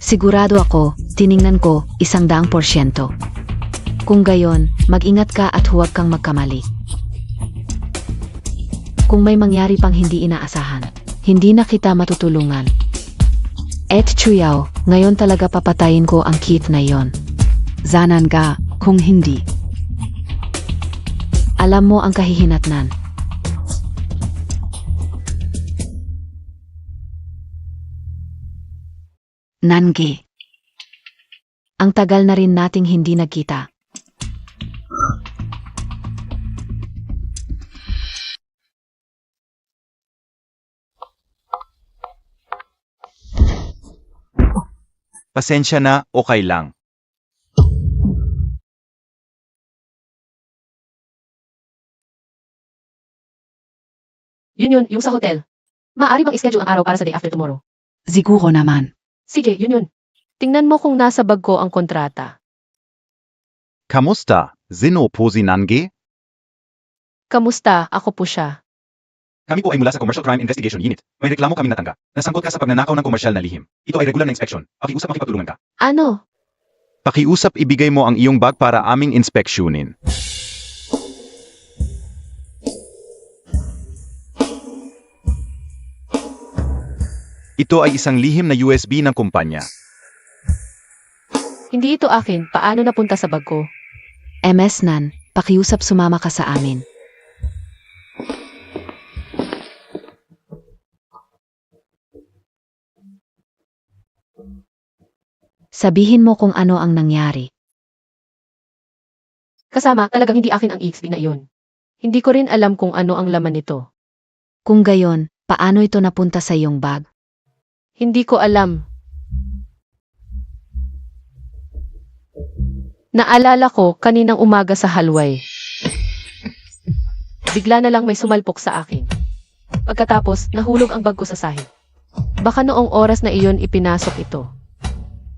Sigurado ako, tiningnan ko, 100%. Kung gayon, mag-ingat ka at huwag kang magkamali. Kung may mangyari pang hindi inaasahan, hindi na kita matutulungan. Et Chuyao, ngayon talaga papatayin ko ang Keith na iyon. Zanan ka, kung hindi. Alam mo ang kahihinatnan. Nange. Ang tagal na rin nating hindi nagkita. Pasensya na, okay lang. Yun, yung sa hotel. Maaari bang ischedule ang araw para sa day after tomorrow? Siguro naman. Sige, yun. Tingnan mo kung nasa bag ko ang kontrata. Kamusta? Sino po si Nange? Kamusta? Ako po siya. Kami po ay mula sa Commercial Crime Investigation Unit. May reklamo kami natanggap. Nasangkot ka sa pagnanakaw ng komersyal na lihim. Ito ay regular na inspeksyon. Pakiusap makipagtulungan ka. Ano? Pakiusap ibigay mo ang iyong bag para aming inspeksyonin. Ito ay isang lihim na USB ng kumpanya. Hindi ito akin. Paano napunta sa bag ko? MS Nan, pakiusap sumama ka sa amin. Sabihin mo kung ano ang nangyari. Kasama, talagang hindi akin ang EXP na iyon. Hindi ko rin alam kung ano ang laman nito. Kung gayon, paano ito napunta sa iyong bag? Hindi ko alam. Naalala ko kaninang umaga sa halway. Bigla na lang may sumalpok sa akin. Pagkatapos, nahulog ang bag ko sa sahig. Baka noong oras na iyon ipinasok ito.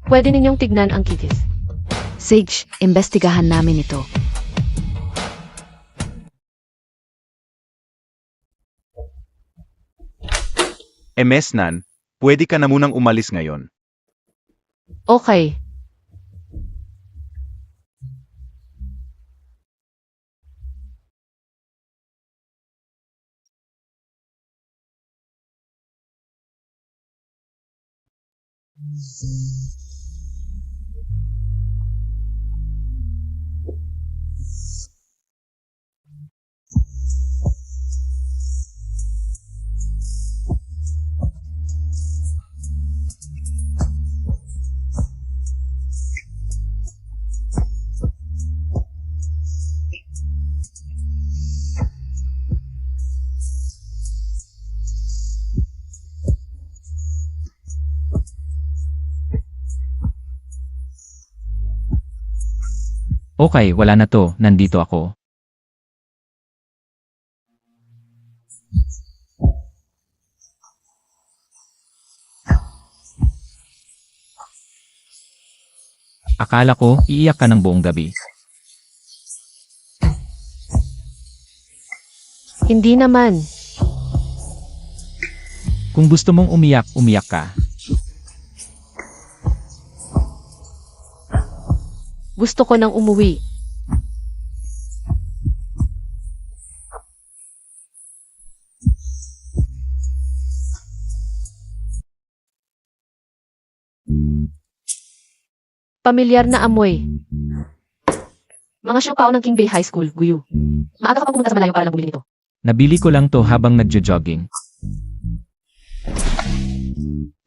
Pwede ninyong tignan ang kitis. Sage, imbestigahan namin ito. MS Nan, pwede ka na munang umalis ngayon. Okay. Okay, wala na to, nandito ako. Akala ko, iiyak ka ng buong gabi. Hindi naman. Kung gusto mong umiyak, umiyak ka. Gusto ko nang umuwi. Pamilyar na amoy. Mga siopaw ng King Bay High School, Guyu. Maaga ka pa pumunta sa malayo para lang bumili nito. Nabili ko lang to habang nagjo-jogging.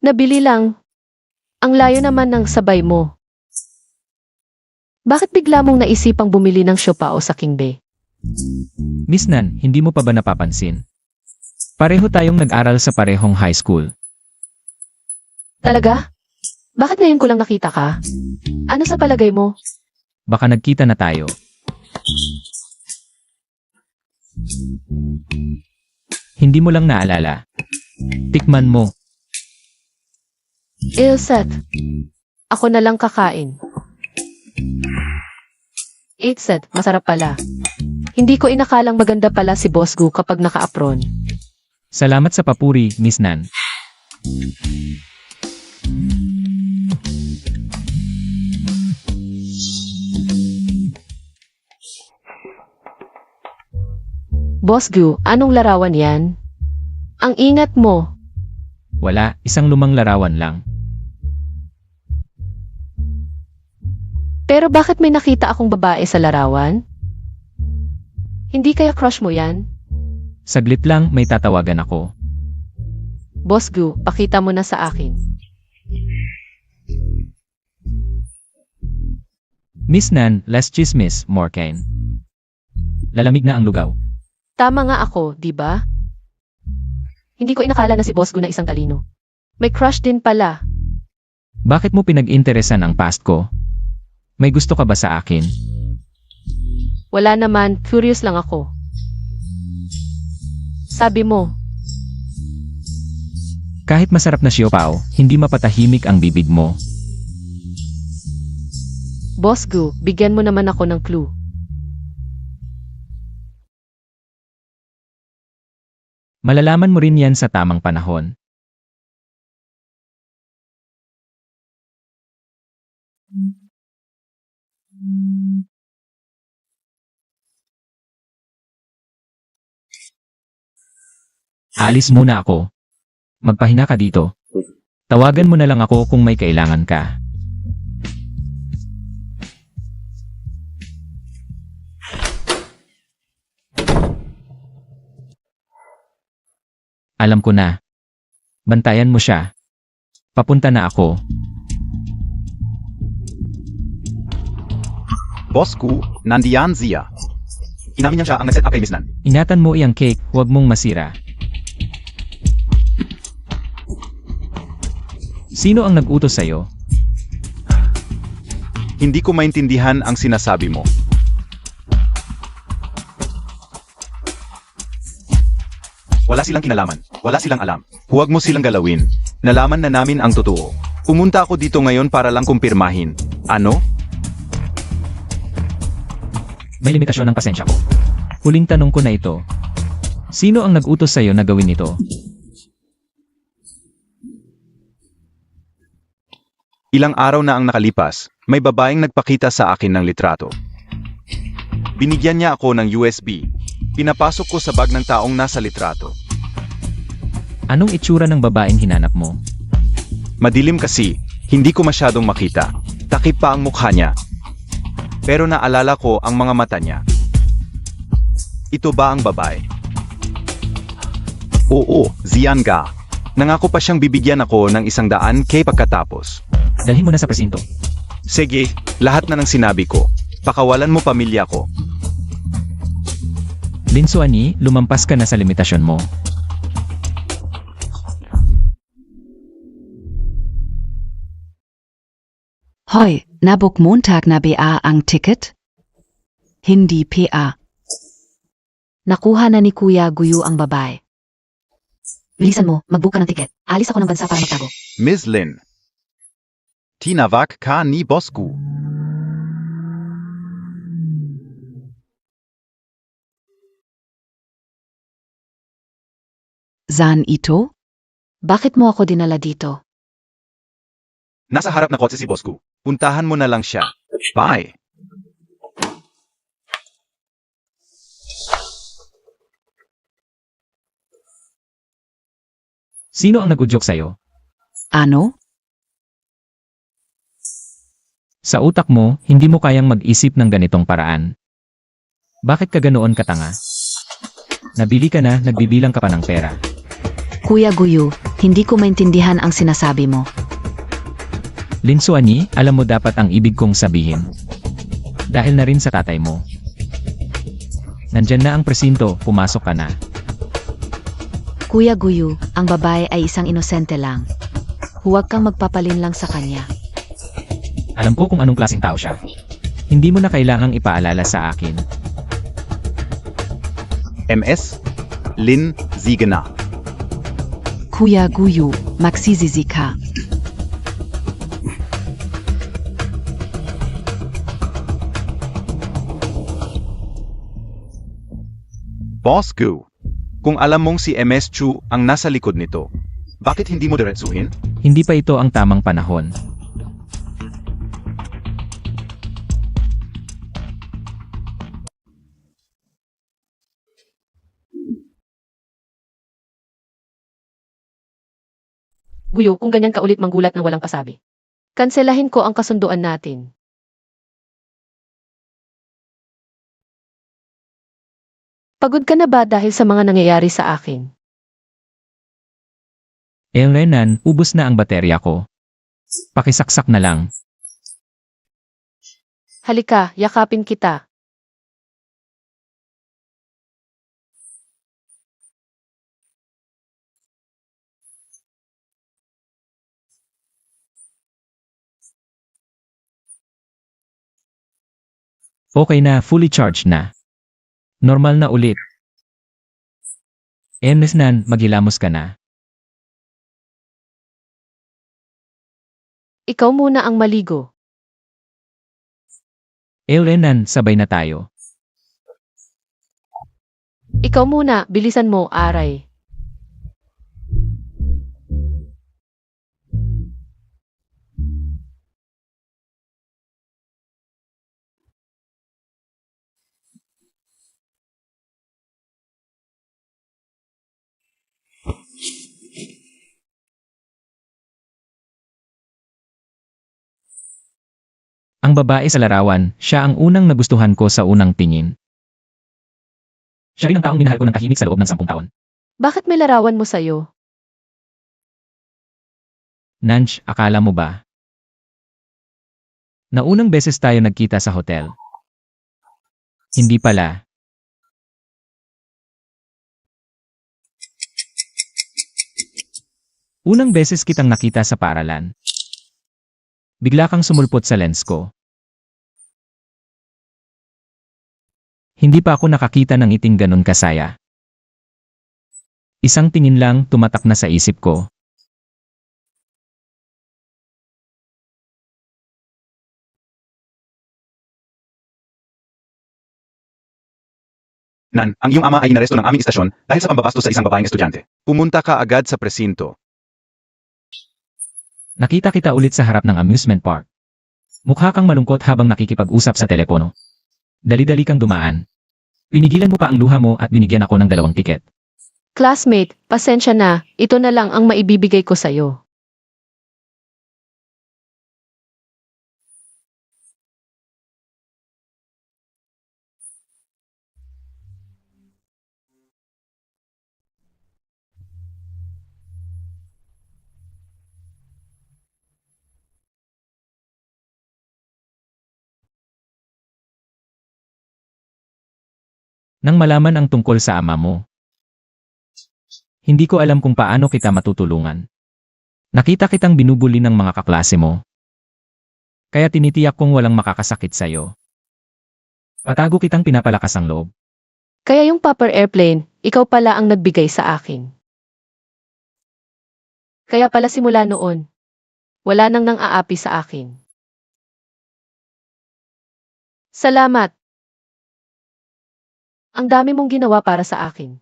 Nabili lang. Ang layo naman ng sabay mo. Bakit bigla mong naisipang bumili ng siopaw sa King Bay? Miss Nan, hindi mo pa ba napapansin? Pareho tayong nag-aral sa parehong high school. Talaga? Bakit ngayon ko lang nakita ka? Ano sa palagay mo? Baka nagkita na tayo. Hindi mo lang naalala. Tikman mo. Ilset. Ako na lang kakain. 8 set, masarap pala. Hindi ko inakalang maganda pala si Boss Gu kapag naka-apron. Salamat sa papuri, Miss Nan. Boss Gu, anong larawan yan? Ang ingat mo. Wala, isang lumang larawan lang. Pero bakit may nakita akong babae sa larawan? Hindi kaya crush mo yan? Saglit lang, may tatawagan ako. Boss Gu, pakita mo na sa akin. Miss Nan, less chismis, more kind. Lalamig na ang lugaw. Tama nga ako, di ba? Hindi ko inakala na si Boss Gu na isang talino. May crush din pala. Bakit mo pinag-interesan ang past ko? May gusto ka ba sa akin? Wala naman, curious lang ako. Sabi mo, Kahit masarap na siopaw, hindi mapatahimik ang bibig mo. Boss Gu, bigyan mo naman ako ng clue. Malalaman mo rin yan sa tamang panahon. Alis muna ako. Magpahinga ka dito. Tawagan mo na lang ako kung may kailangan ka. Alam ko na. Bantayan mo siya. Papunta na ako. Boss Gu, nandiyan siya. Inamin niya siya ang nag-set up kay Miss Nan. Ingatan mo iyang cake, huwag mong masira. Sino ang nag-utos sa'yo? Hindi ko maintindihan ang sinasabi mo. Wala silang kinalaman. Wala silang alam. Huwag mo silang galawin. Nalaman na namin ang totoo. Pumunta ako dito ngayon para lang kumpirmahin. Ano? May limitasyon ng pasensya ko. Huling tanong ko na ito. Sino ang nag-utos sa'yo na gawin ito? Ilang araw na ang nakalipas, may babaeng nagpakita sa akin ng litrato. Binigyan niya ako ng USB. Pinapasok ko sa bag ng taong nasa litrato. Anong itsura ng babaeng hinanap mo? Madilim kasi, hindi ko masyadong makita. Takip pa ang mukha niya. Pero naalala ko ang mga mata niya. Ito ba ang babae? Oo, Zianga. Nangako pa siyang bibigyan ako ng 100K pagkatapos. Dalhin mo na sa presinto. Sige, lahat na ng sinabi ko. Pakawalan mo pamilya ko. Linsuani, lumampas ka na sa limitasyon mo. Hoy, nabok Montag na BA ang ticket? Hindi PA. Nakuha na ni Kuya Guyu ang babae. Bilisan mo, mag-book ka ng ticket. Alis ako ng bansa para magtago. Ms. Lin. Tinawag ka ni Boss Gu. Saan ito? Bakit mo ako dinala dito? Nasa harap na kotse si Boss Gu. Puntahan mo na lang siya. Bye. Sino ang nag-udyok sa'yo? Ano? Sa utak mo, hindi mo kayang mag-isip ng ganitong paraan. Bakit ka ganoon katanga? Nabili ka na, nagbibilang ka pa ng pera. Kuya Guyu, hindi ko maintindihan ang sinasabi mo. Linsuani, alam mo dapat ang ibig kong sabihin. Dahil na rin sa tatay mo. Nandyan na ang presinto, pumasok ka na. Kuya Guyu, ang babae ay isang inosente lang. Huwag kang magpapalin lang sa kanya. Alam ko kung anong klaseng tao siya. Hindi mo na kailangang ipaalala sa akin. MS? Lin Sige na. Kuya Guyu, magsisisi ka. Boss Gu, kung alam mong si MS Chu ang nasa likod nito, bakit hindi mo diretsuhin? Hindi pa ito ang tamang panahon. Guyo, kung ganyan ka ulit manggulat ng walang pasabi. Kanselahin ko ang kasunduan natin. Pagod ka na ba dahil sa mga nangyayari sa akin? Renan, ubos na ang baterya ko. Pakisaksak na lang. Halika, yakapin kita. Okay na, fully charged na. Normal na ulit. Nan, maghilamos ka na. Ikaw muna ang maligo. Renan, sabay na tayo. Ikaw muna, bilisan mo, aray. Ang babae sa larawan, siya ang unang nagustuhan ko sa unang tingin. Siya rin ang taong minahal ko ng tahimik sa loob ng 10 taon. Bakit may larawan mo sa'yo? Nanch, akala mo ba? Naunang beses tayo nagkita sa hotel. Hindi pala. Unang beses kitang nakita sa paaralan. Bigla kang sumulpot sa lens ko. Hindi pa ako nakakita ng iting ganun kasaya. Isang tingin lang tumatak na sa isip ko. Nan, ang iyong ama ay inaresto ng aming istasyon dahil sa pambabastos sa isang babaeng estudyante. Pumunta ka agad sa presinto. Nakita kita ulit sa harap ng amusement park. Mukha kang malungkot habang nakikipag-usap sa telepono. Dali-dali kang dumaan. Pinigilan mo pa ang luha mo at binigyan ako ng 2 tiket. Classmate, pasensya na, ito na lang ang maibibigay ko sa'yo. Nang malaman ang tungkol sa ama mo. Hindi ko alam kung paano kita matutulungan. Nakita kitang binubuli ng mga kaklase mo. Kaya tinitiyak kong walang makakasakit sa'yo. Patago kitang pinapalakas ang loob. Kaya yung Popper Airplane, ikaw pala ang nagbigay sa akin. Kaya pala simula noon, wala nang nang-aapi sa akin. Salamat. Ang dami mong ginawa para sa akin.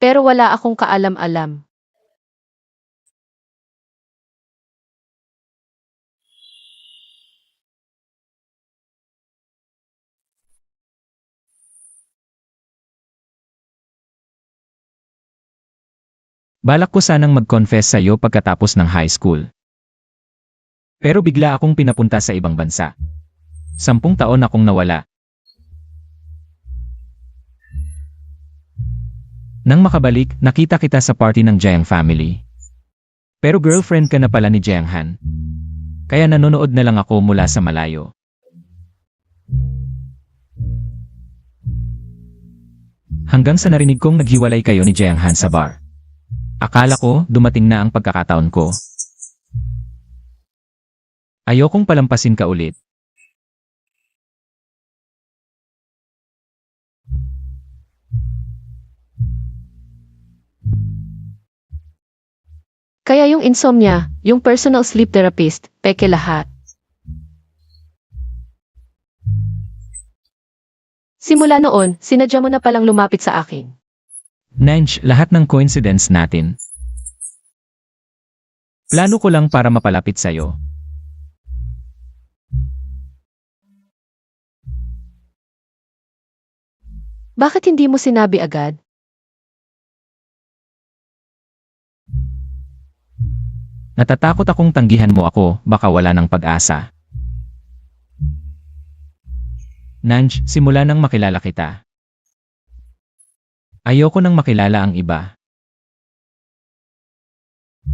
Pero wala akong kaalam-alam. Balak ko sanang mag-confess sa'yo pagkatapos ng high school. Pero bigla akong pinapunta sa ibang bansa. 10 taon akong nawala. Nang makabalik, nakita kita sa party ng Jiang family. Pero girlfriend ka na pala ni Jiang Han. Kaya nanonood na lang ako mula sa malayo. Hanggang sa narinig kong naghiwalay kayo ni Jiang Han sa bar. Akala ko, dumating na ang pagkakataon ko. Ayokong palampasin ka ulit. Kaya yung insomnia, yung personal sleep therapist, peke lahat. Simula noon, sinadya mo na palang lumapit sa akin. Nanj, lahat ng coincidence natin. Plano ko lang para mapalapit sa'yo. Bakit hindi mo sinabi agad? Natatakot akong tanggihan mo ako, baka wala ng pag-asa. Nanj, simula nang makilala kita. Ayoko nang makilala ang iba.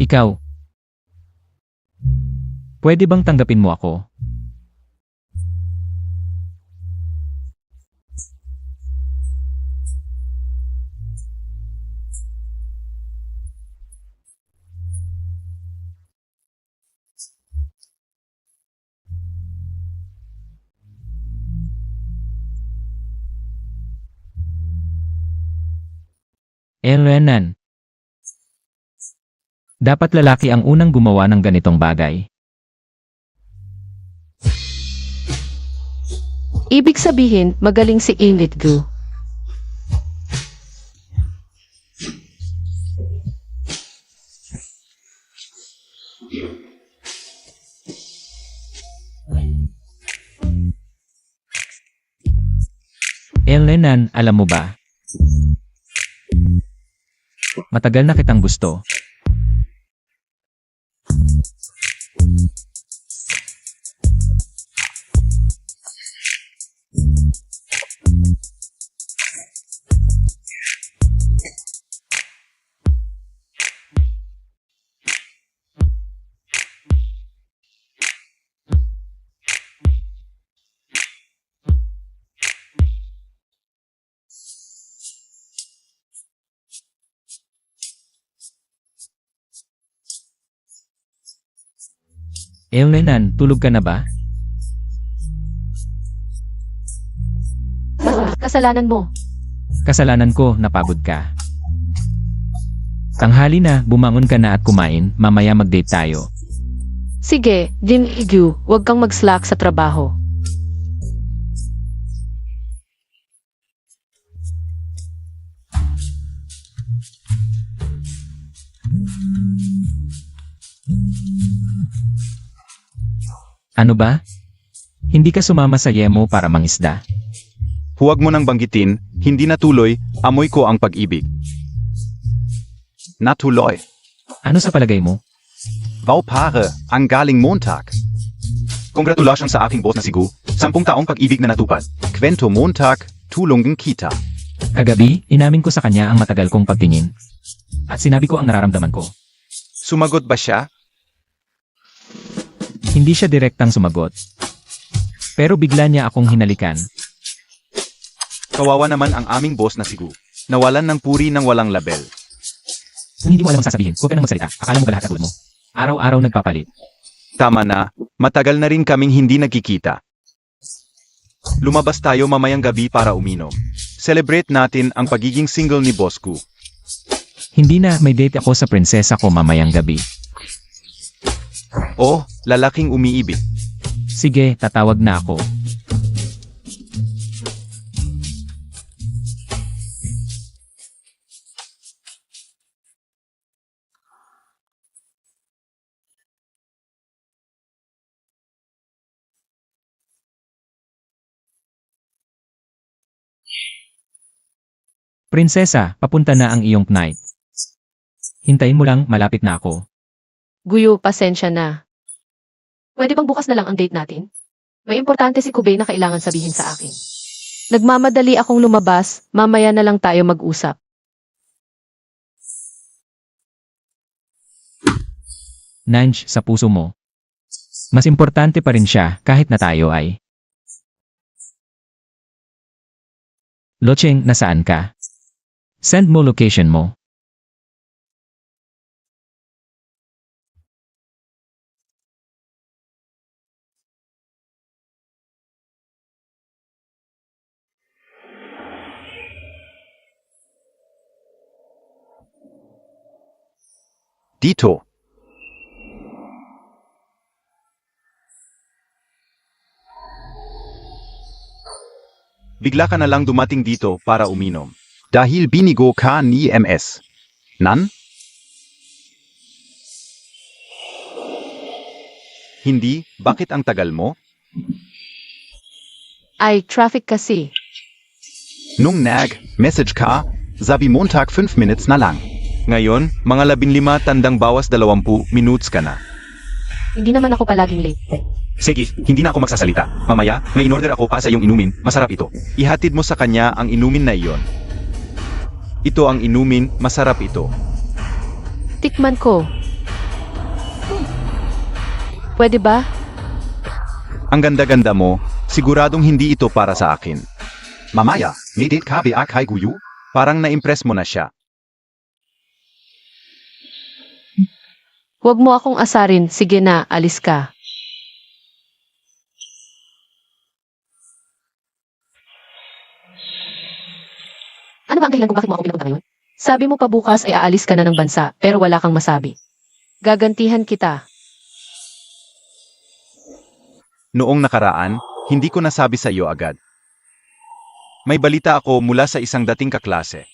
Ikaw. Pwede bang tanggapin mo ako? Renan. Dapat lalaki ang unang gumawa ng ganitong bagay. Ibig sabihin, magaling si Ingrid Gu. Renan, alam mo ba? Matagal na kitang gusto. Renan, tulog ka na ba? Kasalanan mo. Kasalanan ko, napagod ka. Tanghali na, bumangon ka na at kumain, mamaya mag-date tayo. Sige, Jin Gu, huwag kang mag-slack sa trabaho. Ano ba? Hindi ka sumama sa yemo para mangisda. Huwag mo nang banggitin, hindi natuloy, amoy ko ang pag-ibig. Natuloy. Ano sa palagay mo? Wow pare, ang galing Montag. Congratulations sa aking boss na si Gu, 10 taong pag-ibig na natupad. Kwento Montag, tulungan kita. Kagabi, inamin ko sa kanya ang matagal kong pagtingin. At sinabi ko ang nararamdaman ko. Sumagot ba siya? Hindi siya direktang sumagot. Pero bigla niya akong hinalikan. Kawawa naman ang aming boss na si Gu. Nawalan ng puri ng walang label. Kung hindi mo alam ang sasabihin, huwag ka nang magsalita. Akala mo ba lahat katulad mo? Araw-araw nagpapalit. Tama na, matagal na rin kaming hindi nagkikita. Lumabas tayo mamayang gabi para uminom. Celebrate natin ang pagiging single ni Boss Gu. Hindi na, may date ako sa prinsesa ko mamayang gabi. Oh, lalaking umiibig. Sige, tatawag na ako. Prinsesa, papunta na ang iyong knight. Hintayin mo lang, malapit na ako. Guyo, pasensya na. Pwede bang bukas na lang ang date natin? May importante si Kubey na kailangan sabihin sa akin. Nagmamadali akong lumabas, mamaya na lang tayo mag-usap. Nanj, sa puso mo. Mas importante pa rin siya kahit na tayo ay. Locheng, nasaan ka? Send mo location mo. Dito, bigla ka na lang dumating dito para uminom. Dahil binigo ka ni MS. Nan? Hindi, bakit ang tagal mo? Ay, traffic kasi. Nung nag-message ka, sabi Montag 5 minutes na lang. Ngayon, mga 15 tandang bawas 20 minutes ka na. Hindi naman ako palaging late. Sige, hindi na ako magsasalita. Mamaya, may in-order ako para sa iyong inumin. Masarap ito. Ihatid mo sa kanya ang inumin na iyon. Ito ang inumin, masarap ito. Tikman ko. Pwede ba? Ang ganda-ganda mo, siguradong hindi ito para sa akin. Mamaya, may date ka ba kay Guyu? Parang na-impress mo na siya. Huwag mo akong asarin. Sige na, alis ka. Ano ba ang dahilan kung bakit mo ako pinapunta ngayon? Sabi mo pa bukas ay aalis ka na ng bansa, pero wala kang masabi. Gagantihan kita. Noong nakaraan, hindi ko nasabi sa iyo agad. May balita ako mula sa isang dating kaklase.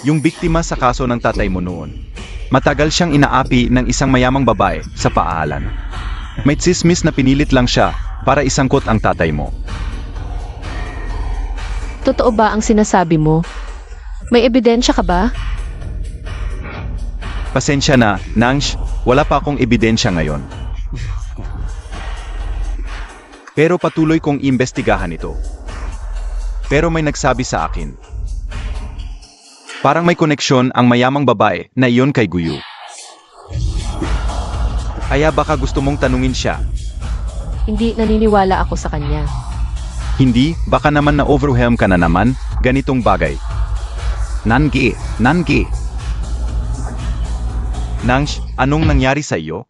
Yung biktima sa kaso ng tatay mo noon. Matagal siyang inaapi ng isang mayamang babae sa paalan. May tsismis na pinilit lang siya para isangkot ang tatay mo. Totoo ba ang sinasabi mo? May ebidensya ka ba? Pasensya na, Nangsh, wala pa akong ebidensya ngayon. Pero patuloy kong imbestigahan ito. Pero may nagsabi sa akin. Parang may koneksyon ang mayamang babae na iyon kay Guyu. Kaya baka gusto mong tanungin siya. Hindi naniniwala ako sa kanya. Hindi, baka naman na-overwhelm ka na naman, ganitong bagay. Nanggi. Nangsh, anong nangyari sa iyo?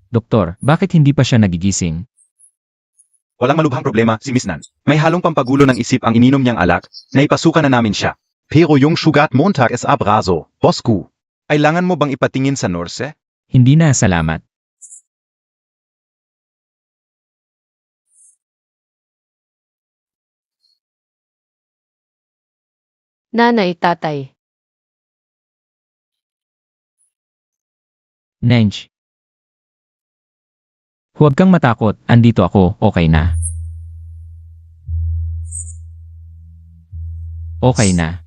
Doktor, bakit hindi pa siya nagigising? Walang malubhang problema si Miss Nan. May halong pampagulo ng isip ang ininom niyang alak, na ipasukan na namin siya. Pero yung sugat Montag es abrazo, Bosku. Kailangan mo bang ipatingin sa nurse? Hindi na, salamat. Nanay, tatay. Nench. Huwag kang matakot, andito ako, okay na. Okay na.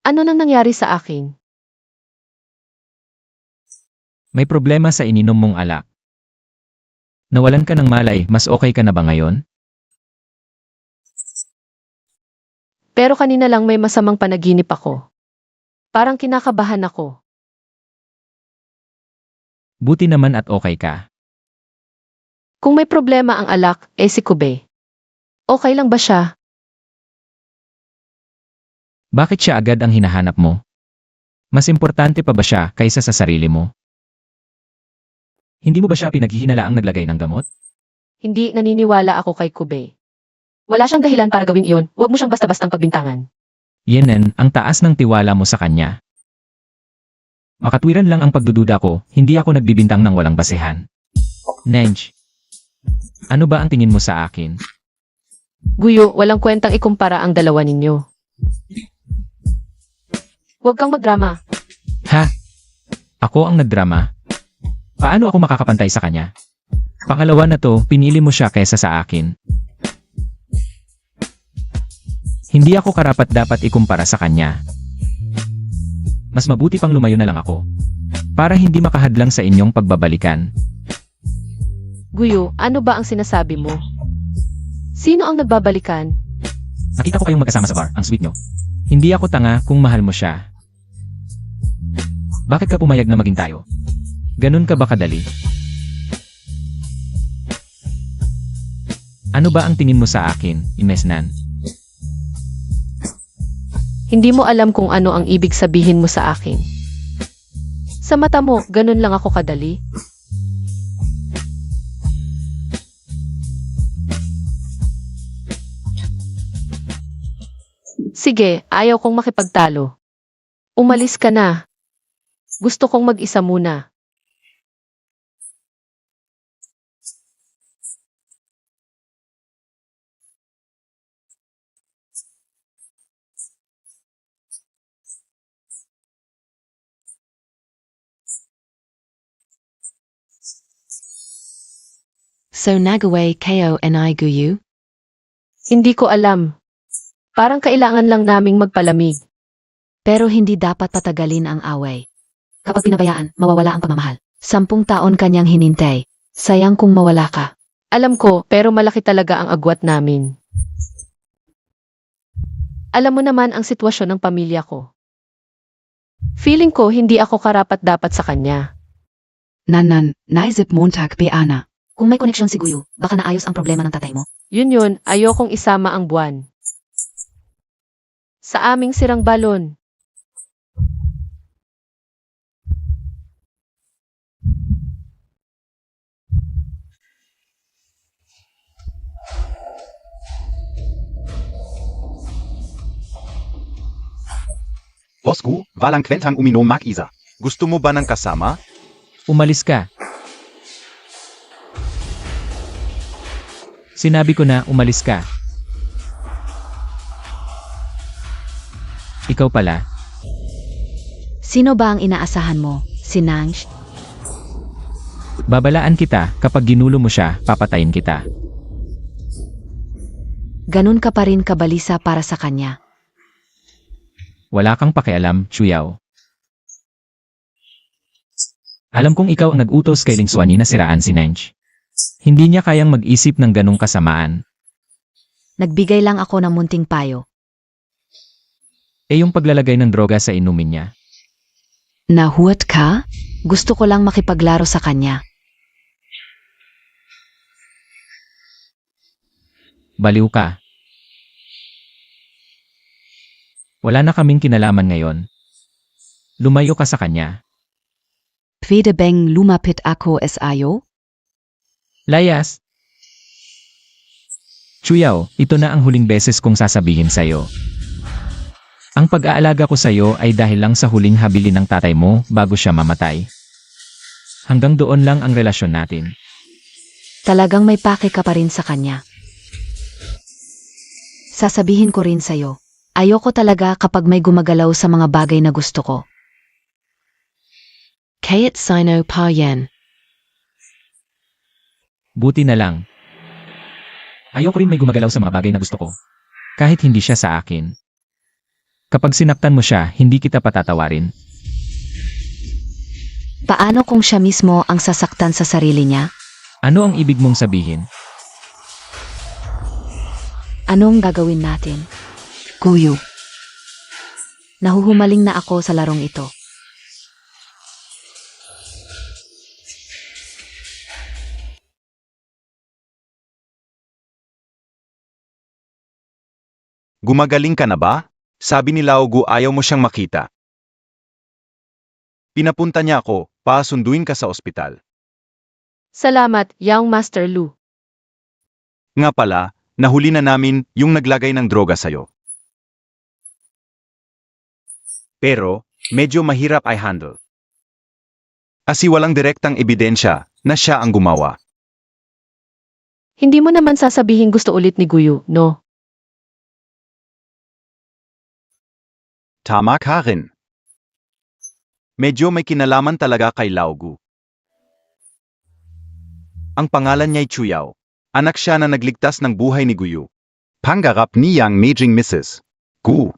Ano nang nangyari sa akin? May problema sa ininom mong alak. Nawalan ka ng malay, mas okay ka na ba ngayon? Pero kanina lang may masamang panaginip ako. Parang kinakabahan ako. Buti naman at okay ka. Kung may problema ang alak, si Kube. Okay lang ba siya? Bakit siya agad ang hinahanap mo? Mas importante pa ba siya kaysa sa sarili mo? Hindi mo ba siya pinaghihinalaang naglagay ng gamot? Hindi naniniwala ako kay Kube. Wala siyang dahilan para gawin iyon, huwag mo siyang basta-bastang pagbintangan. Yenen, ang taas ng tiwala mo sa kanya. Makatwiran lang ang pagdududa ko, hindi ako nagbibintang ng walang basehan. Nenj, ano ba ang tingin mo sa akin? Guyo, walang kwentang ikumpara ang dalawa ninyo. Huwag kang magdrama. Ha? Ako ang nagdrama? Paano ako makakapantay sa kanya? Pangalawa na to, pinili mo siya kaysa sa akin. Hindi ako karapat-dapat ikumpara sa kanya. Mas mabuti pang lumayo na lang ako. Para hindi makahadlang sa inyong pagbabalikan. Guyo, ano ba ang sinasabi mo? Sino ang nagbabalikan? Nakita ko kayong magkasama sa bar, ang sweet nyo. Hindi ako tanga kung mahal mo siya. Bakit ka pumayag na maging tayo? Ganun ka ba kadali? Ano ba ang tingin mo sa akin, Imesnan? Hindi mo alam kung ano ang ibig sabihin mo sa akin. Sa mata mo, ganun lang ako kadali. Sige, ayaw kong makipagtalo. Umalis ka na. Gusto kong mag-isa muna. So nagaway kayo and I guyu? Hindi ko alam. Parang kailangan lang naming magpalamig. Pero hindi dapat patagalin ang away. Kapag pinabayaan, mawawala ang pamamahal. 10 taon kanyang hinintay. Sayang kung mawala ka. Alam ko, pero malaki talaga ang agwat namin. Alam mo naman ang sitwasyon ng pamilya ko. Feeling ko hindi ako karapat-dapat sa kanya. Nanan, naisip Montag Ana. Kung may koneksyon si Guyo, baka naayos ang problema ng tatay mo. Yun, ayokong isama ang buwan. Sa aming sirang balon. Boss Gu, walang kwentang uminom mag-isa. Gusto mo ba ng kasama? Umalis ka. Sinabi ko na umalis ka. Ikaw pala, Sino ba ang inaasahan mo? Si Nanj? babalaan kita kapag ginulo mo siya, papatayin kita. Ganun ka pa rin kabalisa para sa kanya. Wala kang pakialam, Chuyao. Alam kong ikaw ang nag-utos kay Ling Xuani na siraan si Nanj. Hindi niya kayang mag-isip ng ganong kasamaan. Nagbigay lang ako ng munting payo. Yung paglalagay ng droga sa inumin niya. Nahuwat ka? Gusto ko lang makipaglaro sa kanya. Baliw ka. Wala na kaming kinalaman ngayon. Lumayo ka sa kanya. Pwede bang lumapit ako SIO? Layas! Chuyao, ito na ang huling beses kong sasabihin sa'yo. Ang pag-aalaga ko sa'yo ay dahil lang sa huling habilin ng tatay mo bago siya mamatay. Hanggang doon lang ang relasyon natin. Talagang may pake ka pa rin sa kanya. Sasabihin ko rin sa'yo, ayoko talaga kapag may gumagalaw sa mga bagay na gusto ko. Kayat Sino Pa Yan. Buti na lang. Ayoko rin may gumagalaw sa mga bagay na gusto ko. Kahit hindi siya sa akin. Kapag sinaktan mo siya, hindi kita patatawarin. Paano kung siya mismo ang sasaktan sa sarili niya? Ano ang ibig mong sabihin? Anong gagawin natin? Kuyo. Nahuhumaling na ako sa larong ito. Gumagaling ka na ba? Sabi ni Lao Gu ayaw mo siyang makita. Pinapunta niya ako, pasunduin ka sa ospital. Salamat, Young Master Lu. Nga pala, nahuli na namin yung naglagay ng droga sa'yo. Pero, medyo mahirap ay handle. Kasi walang direktang ebidensya na siya ang gumawa. Hindi mo naman sasabihin gusto ulit ni Guyo, no? Tama ka rin. Medyo may kinalaman talaga kay Lao Gu. Ang pangalan niya'y Chuyao. Anak siya na nagligtas ng buhay ni Guyo. Pangarap niyang maging Mrs. Gu.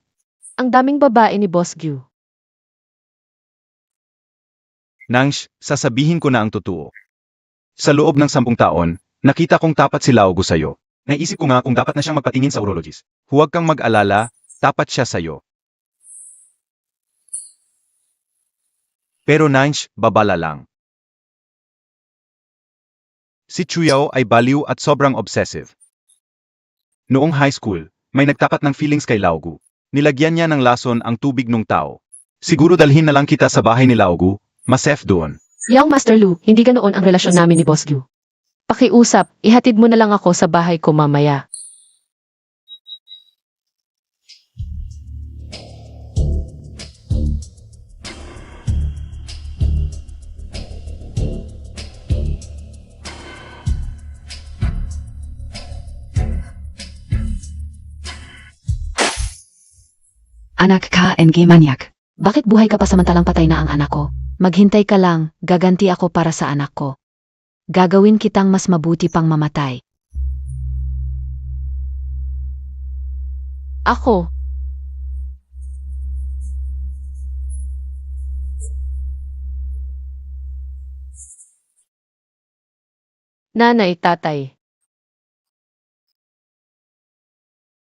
Ang daming babae ni Boss Gu. Nangsh, sasabihin ko na ang totoo. Sa loob ng 10 taon, nakita kong tapat si Lao Gu sa'yo. Naisip ko nga kung dapat na siyang magpatingin sa urologist. Huwag kang mag-alala, tapat siya sa'yo. Pero Nangsh, babala lang. Si Chuyao ay baliw at sobrang obsessive. Noong high school, may nagtapat ng feelings kay Lao Gu. Nilagyan niya ng lason ang tubig ng tao. Siguro dalhin na lang kita sa bahay ni Lao Gu, mas safe doon. Young Master Lu, hindi ganoon ang relasyon namin ni Boss Gu. Pakiusap, ihatid mo na lang ako sa bahay ko mamaya. Anak ka NG manyak. Bakit buhay ka pa samantalang patay na ang anak ko? Maghintay ka lang, gaganti ako para sa anak ko. Gagawin kitang mas mabuti pang mamatay. Ako. Nanay, tatay.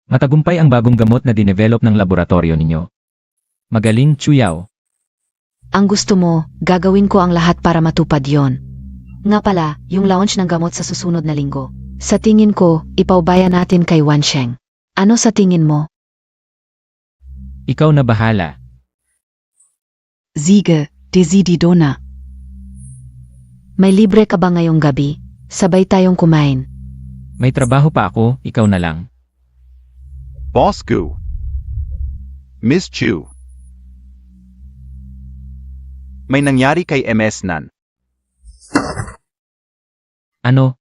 Matagumpay ang bagong gamot na dinevelop ng laboratorio ninyo. Magaling, Chuyao. Ang gusto mo, gagawin ko ang lahat para matupad yon. Nga pala, yung launch ng gamot sa susunod na linggo. Sa tingin ko, ipaubaya natin kay Wansheng. Ano sa tingin mo? Ikaw na bahala. Sige, desididona. May libre ka ba ngayong gabi? Sabay tayong kumain. May trabaho pa ako, ikaw na lang. Boss Gu. Miss Chu. May nangyari kay MS Nan. Ano?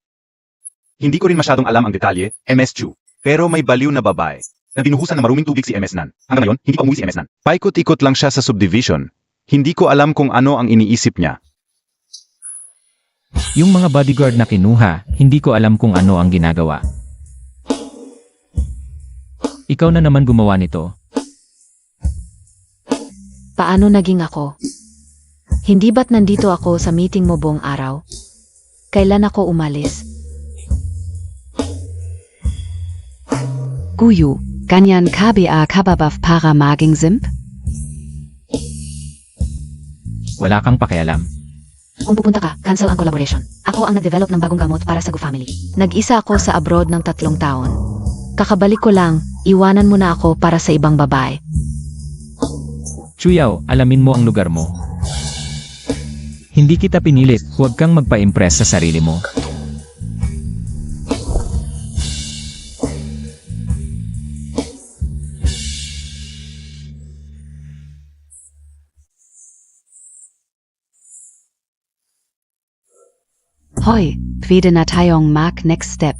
Hindi ko rin masyadong alam ang detalye, MS Chu. Pero may baliw na babae na binuhusan ng maruming tubig si MS Nan. Hanggang ngayon, hindi pa umuwi si MS Nan. Paikot-ikot lang siya sa subdivision. Hindi ko alam kung ano ang iniisip niya. Yung mga bodyguard na kinuha, hindi ko alam kung ano ang ginagawa. Ikaw na naman gumawa nito. Paano naging ako? Hindi ba't nandito ako sa meeting mo buong araw? Kailan ako umalis? Guyu, ganyan KBA kababaf para maging simp? Wala kang pakialam. Kung pupunta ka, cancel ang collaboration. Ako ang nag-develop ng bagong gamot para sa Gu family. Nag-isa ako sa abroad ng 3 taon. Kakabalik ko lang, iwanan mo na ako para sa ibang babae. Chuyao, alamin mo ang lugar mo. Hindi kita pinilit, huwag kang magpa-impress sa sarili mo. Hoy, pwede na tayong mag next step.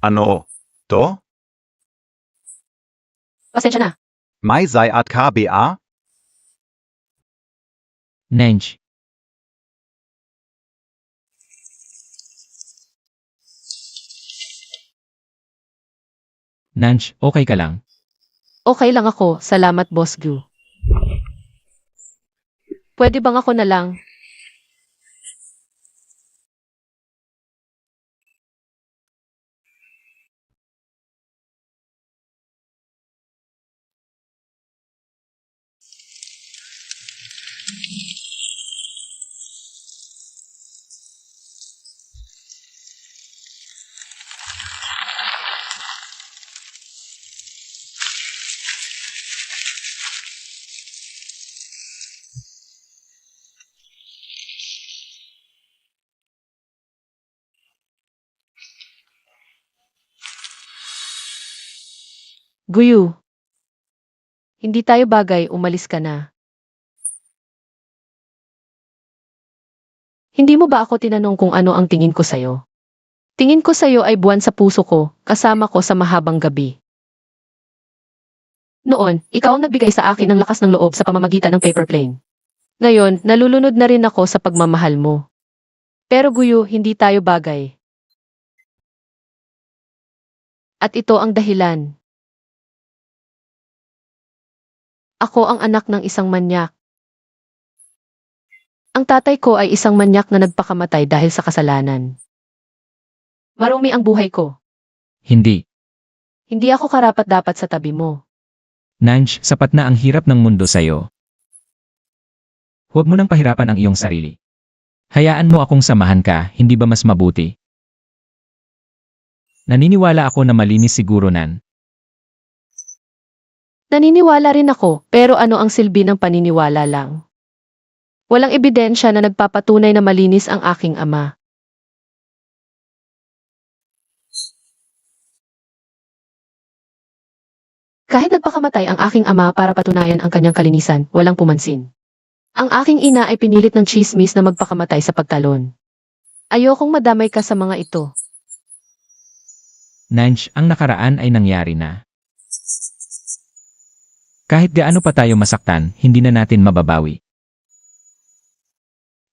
Ano? To? Pasensya na. May Zai at KBA? Nenj. Nanj, okay ka lang? Okay lang ako, salamat Boss Gu. Pwede bang ako na lang? Guyu. Hindi tayo bagay, umalis ka na. Hindi mo ba ako tinanong kung ano ang tingin ko sa'yo? Tingin ko sa'yo ay buwan sa puso ko, kasama ko sa mahabang gabi. Noon, ikaw ang nagbigay sa akin ng lakas ng loob sa pamamagitan ng paper plane. Ngayon, nalulunod na rin ako sa pagmamahal mo. Pero Guyu, hindi tayo bagay. At ito ang dahilan. Ako ang anak ng isang manyak. Ang tatay ko ay isang manyak na nagpakamatay dahil sa kasalanan. Marumi ang buhay ko. Hindi. Hindi ako karapat-dapat sa tabi mo. Nanj, sapat na ang hirap ng mundo sa'yo. Huwag mo nang pahirapan ang iyong sarili. Hayaan mo akong samahan ka, hindi ba mas mabuti? Naniniwala ako na malinis siguro Nan. Naniniwala rin ako, pero ano ang silbi ng paniniwala lang? Walang ebidensya na nagpapatunay na malinis ang aking ama. Kahit nagpakamatay ang aking ama para patunayan ang kanyang kalinisan, walang pumansin. Ang aking ina ay pinilit ng chismis na magpakamatay sa pagtalon. Ayokong madamay ka sa mga ito. Nanj, ang nakaraan ay nangyari na. Kahit gaano pa tayo masaktan, hindi na natin mababawi.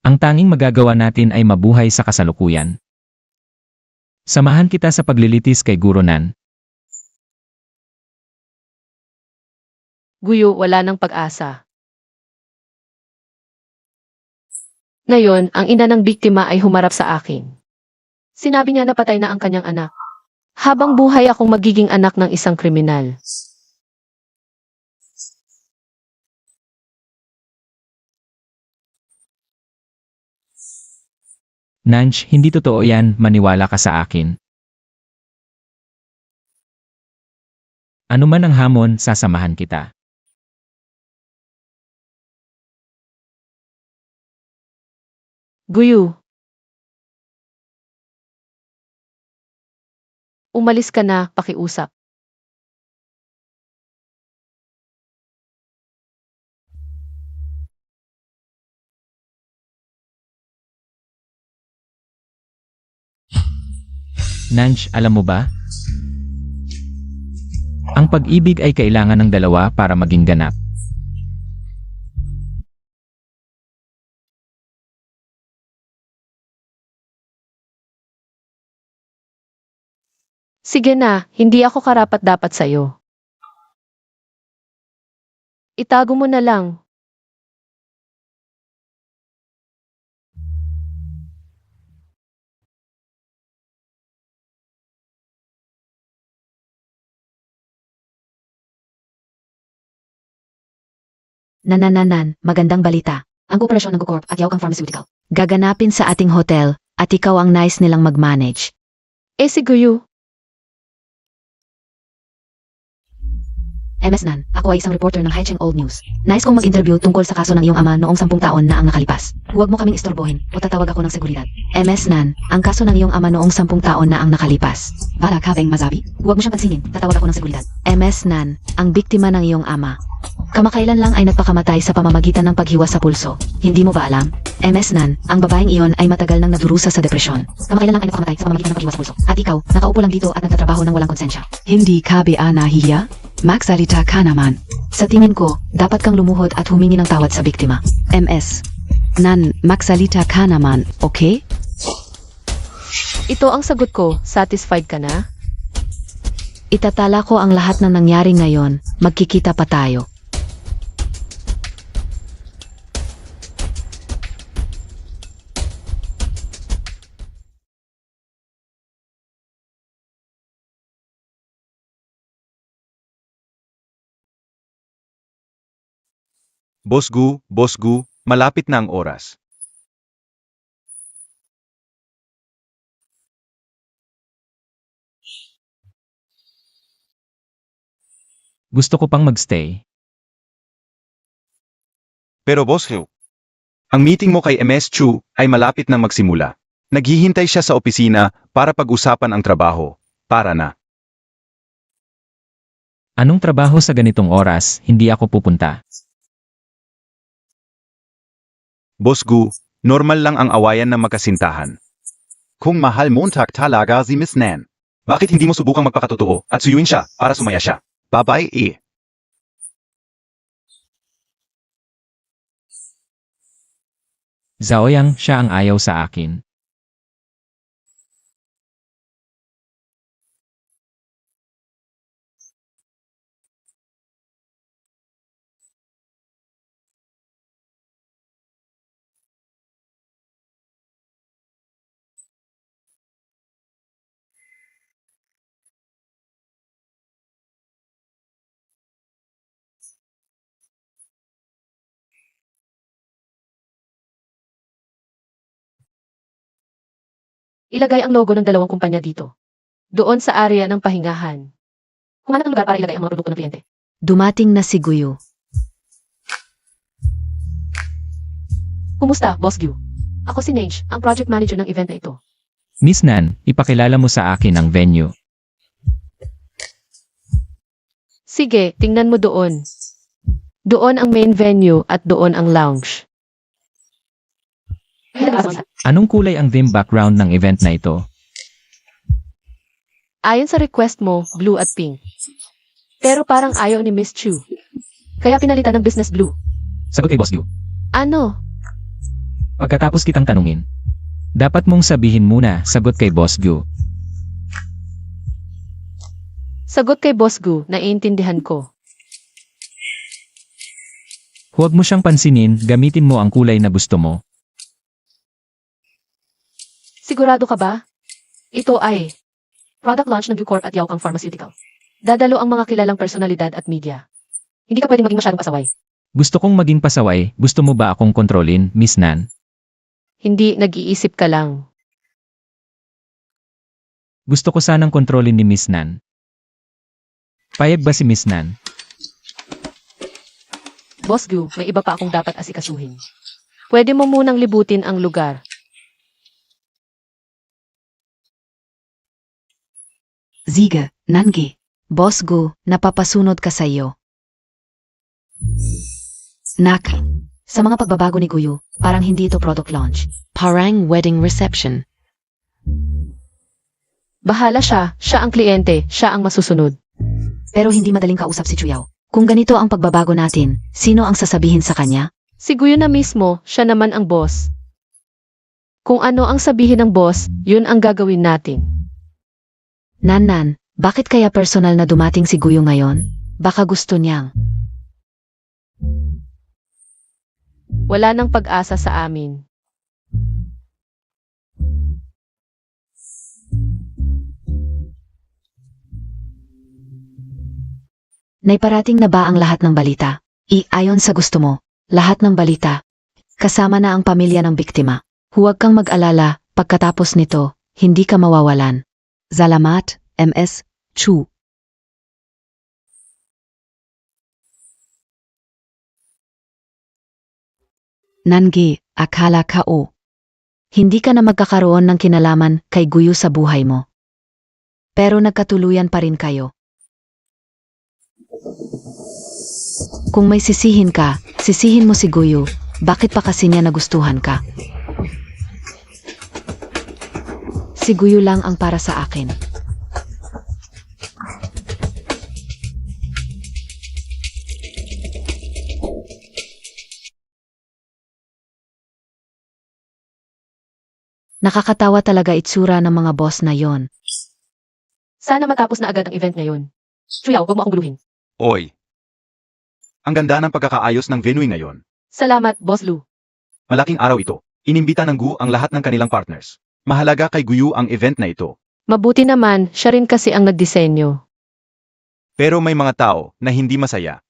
Ang tanging magagawa natin ay mabuhay sa kasalukuyan. Samahan kita sa paglilitis kay Guro Nan. Guyo, wala ng pag-asa. Ngayon, ang ina ng biktima ay humarap sa akin. Sinabi niya na patay na ang kanyang anak. Habang buhay akong magiging anak ng isang kriminal. Nanj, hindi totoo yan, maniwala ka sa akin. Ano man ang hamon, sasamahan kita. Guyo. Umalis ka na, pakiusap. Nanj, alam mo ba? Ang pag-ibig ay kailangan ng dalawa para maging ganap. Sige na, hindi ako karapat-dapat sa'yo. Itago mo na lang. Nanananan, magandang balita. Ang kooperasyon ng Gocorp at Yaokang Pharmaceutical. Gaganapin sa ating hotel, at ikaw ang nice nilang mag-manage. Si Guyo. MS Nan, ako ay isang reporter ng Haicheng Old News. Nais kong mag-interview tungkol sa kaso ng iyong ama noong 10 taon na ang nakalipas. Huwag mo kaming istorbohin o tatawag ako ng seguridad. MS Nan, ang kaso ng iyong ama noong 10 taon na ang nakalipas. Bala ka bang masabi? Huwag mo siyang pansinin, tatawag ako ng seguridad. MS Nan, ang biktima ng iyong ama. Kamakailan lang ay nagpakamatay sa pamamagitan ng paghiwas sa pulso. Hindi mo ba alam? MS Nan, ang babaeng iyon ay matagal nang nagdurusa sa depresyon. Kamakailan lang ay nagpakamatay sa pamamagitan ng paghiwas sa pulso. At ikaw, nakaupo lang dito at nagtatrabaho ng walang konsensya. Hindi ka ba nahihiya? Magsalita ka naman. Sa tingin ko, dapat kang lumuhod at humingi ng tawad sa biktima. MS. Nan, magsalita ka naman, okay? Ito ang sagot ko, satisfied ka na? Itatala ko ang lahat ng nangyari ngayon, magkikita pa tayo. Boss Gu, malapit na ang oras. Gusto ko pang magstay. Pero Boss Hu, ang meeting mo kay MS Chu ay malapit na magsimula. Naghihintay siya sa opisina para pag-usapan ang trabaho. Para na. Anong trabaho sa ganitong oras, hindi ako pupunta. Boss Gu, normal lang ang awayan ng magkasintahan. Kung mahal mo talaga si Miss Nan, bakit hindi mo subukang magpakatotoo at suyuin siya para sumaya siya? Babae eh. Zaoyang, siya ang ayaw sa akin. Ilagay ang logo ng dalawang kumpanya dito. Doon sa area ng pahingahan. Humanap ng lugar para ilagay ang mga produkto ng kliyente. Dumating na si Guyo. Kumusta, Boss Gyu? Ako si Nage, ang project manager ng event na ito. Miss Nan, ipakilala mo sa akin ang venue. Sige, tingnan mo doon. Doon ang main venue at doon ang lounge. Anong kulay ang theme background ng event na ito? Ayon sa request mo, blue at pink. Pero parang ayaw ni Miss Chu. Kaya pinalitan ng business blue. Sagot kay Boss Gu. Ano? Pagkatapos kitang tanungin, dapat mong sabihin muna, sagot kay Boss Gu. Sagot kay Boss Gu, naiintindihan ko. Huwag mo siyang pansinin, gamitin mo ang kulay na gusto mo. Sigurado ka ba? Ito ay product launch ng Bucorp at Yaokang Pharmaceutical. Dadalo ang mga kilalang personalidad at media. Hindi ka pwedeng maging masyadong pasaway. Gusto kong maging pasaway, gusto mo ba akong kontrolin, Miss Nan? Hindi, nag-iisip ka lang. Gusto ko sanang kontrolin ni Miss Nan. Payag ba si Miss Nan? Boss Gu, may iba pa akong dapat asikasuhin. Pwede mo munang libutin ang lugar. Sige, Nangi. Boss Gu, napapasunod ka sa iyo. Nak, sa mga pagbabago ni Guyu, parang hindi ito product launch. Parang wedding reception. Bahala siya, siya ang kliyente, siya ang masusunod. Pero hindi madaling kausap si Chuyao. Kung ganito ang pagbabago natin, sino ang sasabihin sa kanya? Si Guyo na mismo, siya naman ang boss. Kung ano ang sabihin ng boss, yun ang gagawin natin. Nan, bakit kaya personal na dumating si Guyu ngayon? Baka gusto niyang. Wala nang pag-asa sa amin. Naiparating na ba ang lahat ng balita? Ayon sa gusto mo, lahat ng balita. Kasama na ang pamilya ng biktima. Huwag kang mag-alala, pagkatapos nito, hindi ka mawawalan. Salamat, MS Chu. Nangi, akala ka o. Hindi ka na magkakaroon ng kinalaman kay Guyu sa buhay mo. Pero nagkatuluyan pa rin kayo. Kung may sisihin ka, sisihin mo si Guyu. Bakit pa kasi niya nagustuhan ka? Si Guyu lang ang para sa akin. Nakakatawa talaga itsura ng mga boss na yon. Sana matapos na agad ang event ngayon. Chuyao, huwag mo akong guluhin. Oy. Ang ganda ng pagkakaayos ng venue ngayon. Salamat, Boss Lu. Malaking araw ito. Inimbita ng Gu ang lahat ng kanilang partners. Mahalaga kay Guyu ang event na ito. Mabuti naman, siya rin kasi ang nagdisenyo. Pero may mga tao na hindi masaya.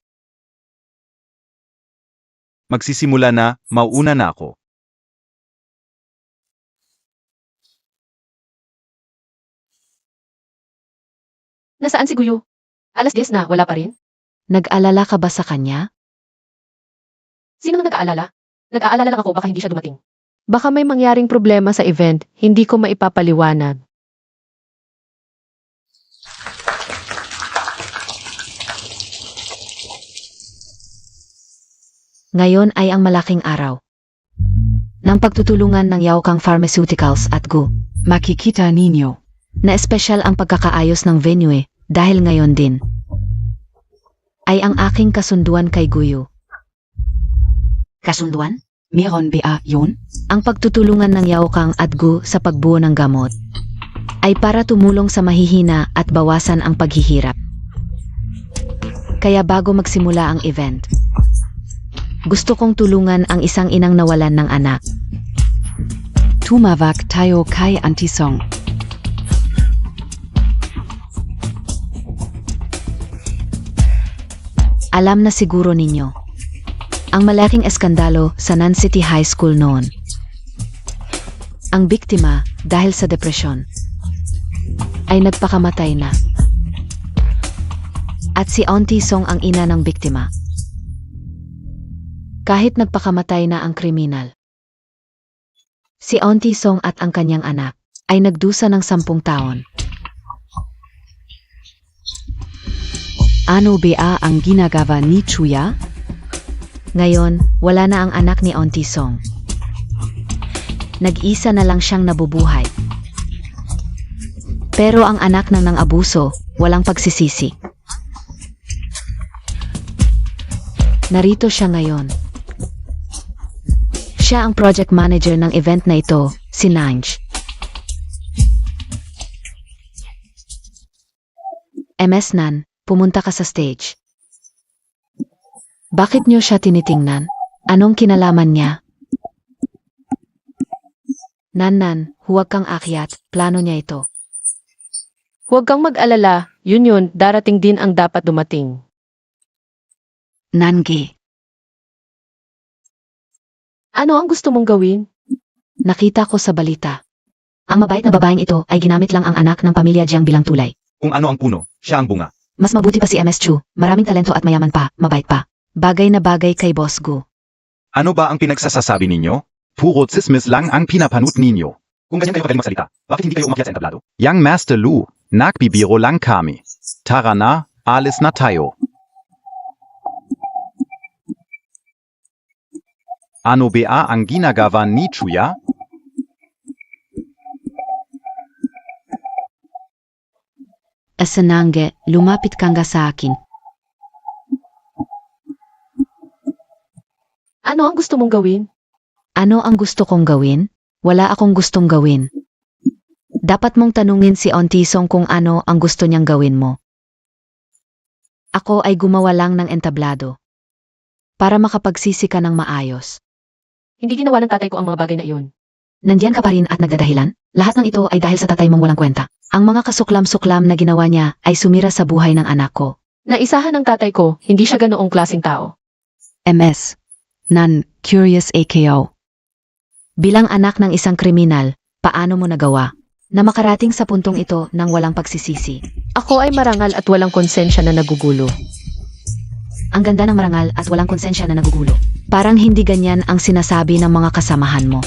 Magsisimula na, mauuna na ako. Nasaan si Guyo? Alas 10 na, wala pa rin? Nag-alala ka ba sa kanya? Sino ang nag-aalala? Nag-aalala lang ako baka hindi siya dumating. Baka may mangyaring problema sa event, hindi ko maipapaliwanag. Ngayon ay ang malaking araw. Ng pagtutulungan ng Yaokang Pharmaceuticals at Gu. Makikita ninyo na espesyal ang pagkakaayos ng venue dahil ngayon din ay ang aking kasunduan kay Guyu. Kasunduan? Meron ba yun? Ang pagtutulungan ng Yaokang at Gu sa pagbuo ng gamot ay para tumulong sa mahihina at bawasan ang paghihirap. Kaya bago magsimula ang event, gusto kong tulungan ang isang inang nawalan ng anak. Tumawag tayo kay Auntie Song. Alam na siguro ninyo ang malaking eskandalo sa Nan City High School noon. Ang biktima dahil sa depresyon ay nagpakamatay na. At si Auntie Song ang ina ng biktima. Kahit nagpakamatay na ang kriminal, si Auntie Song at ang kanyang anak ay nagdusa ng 10 taon. Ano ba ang ginagawa ni Chuya? Ngayon, wala na ang anak ni Auntie Song. Nag-isa na lang siyang nabubuhay. Pero ang anak ng nang-abuso, walang pagsisisi. Narito siya ngayon. Siya ang project manager ng event na ito, si Nanj. MS Nan, pumunta ka sa stage. Bakit niyo siya tinitingnan? Anong kinalaman niya? Nan, huwag kang akyat, plano niya ito. Huwag kang mag-alala, yun, darating din ang dapat dumating. Nangi, Ano ang gusto mong gawin? nakita ko sa balita. Ang mabait na babaeng ito ay ginamit lang ang anak ng pamilya Jiang bilang tulay. Kung ano ang puno, siya ang bunga. Mas mabuti pa si MS Chu, maraming talento at mayaman pa, mabait pa. Bagay na bagay kay Boss Gu. Ano ba ang pinagsasasabi ninyo? Puro tsismis lang ang pinapanood ninyo. Kung ganyan kayo kagaling magsalita, bakit hindi kayo umakyat sa entablado? Young Master Lu, nagbibiro lang kami. Tara na, alis na tayo. Ano ba ang ginagawa ni Chuya? Asanange, lumapit kang sa akin. Ano ang gusto mong gawin? Ano ang gusto kong gawin? Wala akong gustong gawin. Dapat mong tanungin si Auntie Song kung ano ang gusto niyang gawin mo. Ako ay gumawa lang ng entablado. Para makapagsisi ka ng maayos. Hindi ginawa ng tatay ko ang mga bagay na iyon. Nandiyan ka pa rin at nagdadahilan? Lahat ng ito ay dahil sa tatay mong walang kwenta. Ang mga kasuklam-suklam na ginawa niya ay sumira sa buhay ng anak ko. Naisahan ng tatay ko, hindi siya ganoong klaseng tao. MS. Nan, Curious AKO. Bilang anak ng isang kriminal, paano mo nagawa na makarating sa puntong ito nang walang pagsisisi? Ako ay marangal at walang konsensya na nagugulo. Ang ganda ng marangal at walang konsensya na nagugulo. Parang hindi ganyan ang sinasabi ng mga kasamahan mo.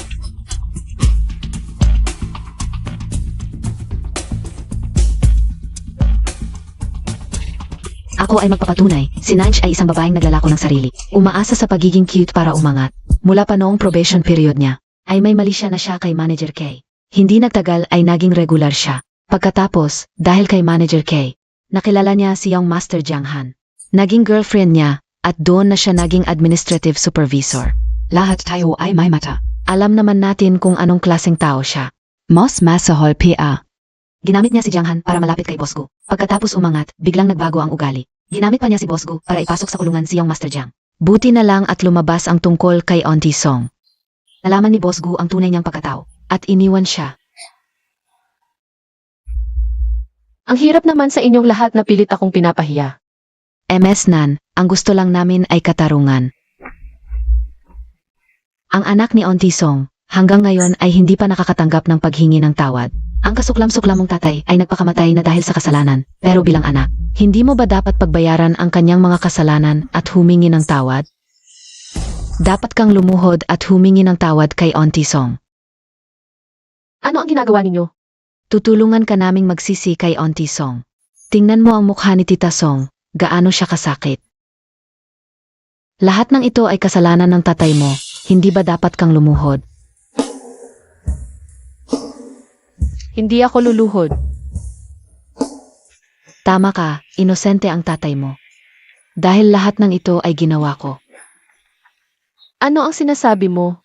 Ako ay magpapatunay, si Nanj ay isang babaeng naglalako ng sarili. Umaasa sa pagiging cute para umangat. Mula pa noong probation period niya, ay may mali siya na siya kay Manager K. Hindi nagtagal ay naging regular siya. Pagkatapos, dahil kay Manager K, nakilala niya si Young Master Jiang Han. Naging girlfriend niya, at doon na siya naging administrative supervisor. Lahat tayo ay may mata. Alam naman natin kung anong klaseng tao siya. Mas masahol PA. Ginamit niya si Jiang Han para malapit kay Boss Gu. Pagkatapos umangat, biglang nagbago ang ugali. Ginamit pa niya si Boss Gu para ipasok sa kulungan si Young Master Jiang. Buti na lang at lumabas ang tungkol kay Auntie Song. Nalaman ni Boss Gu ang tunay niyang pagkatao, at iniwan siya. Ang hirap naman sa inyong lahat na pilit akong pinapahiya. MS Nan, ang gusto lang namin ay katarungan. Ang anak ni Auntie Song, hanggang ngayon ay hindi pa nakakatanggap ng paghingi ng tawad. Ang kasuklam-suklam mong tatay ay nagpakamatay na dahil sa kasalanan, pero bilang anak, hindi mo ba dapat pagbayaran ang kanyang mga kasalanan at humingi ng tawad? Dapat kang lumuhod at humingi ng tawad kay Auntie Song. Ano ang ginagawa ninyo? Tutulungan ka naming magsisi kay Auntie Song. Tingnan mo ang mukha ni Tita Song, gaano siya kasakit. Lahat ng ito ay kasalanan ng tatay mo, hindi ba dapat kang lumuhod? Hindi ako luluhod. Tama ka, inosente ang tatay mo. Dahil lahat ng ito ay ginawa ko. Ano ang sinasabi mo?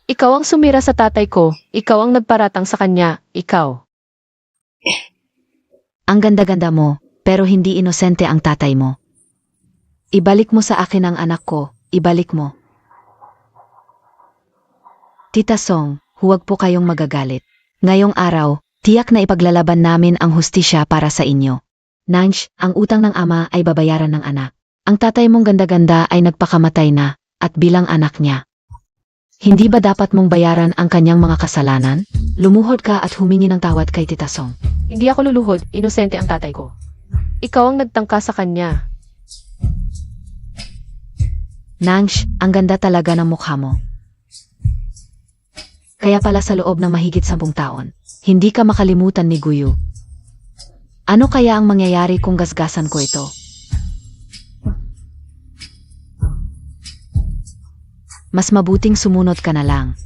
Ikaw ang sumira sa tatay ko, ikaw ang nagparatang sa kanya, ikaw. Ang ganda-ganda mo, pero hindi inosente ang tatay mo. Ibalik mo sa akin ang anak ko, ibalik mo. Tita Song, huwag po kayong magagalit. Ngayong araw, tiyak na ipaglalaban namin ang hustisya para sa inyo. Nanj, ang utang ng ama ay babayaran ng anak. Ang tatay mong ganda-ganda ay nagpakamatay na, at bilang anak niya. Hindi ba dapat mong bayaran ang kanyang mga kasalanan? Lumuhod ka at humingi ng tawad kay Tita Song. Hindi ako luluhod, inosente ang tatay ko. Ikaw ang nagtangka sa kanya. Nanj, ang ganda talaga ng mukha mo. Kaya pala sa loob ng mahigit 10 taon, hindi ka makalimutan ni Guyu. Ano kaya ang mangyayari kung gasgasan ko ito? mas mabuting sumunod ka na lang.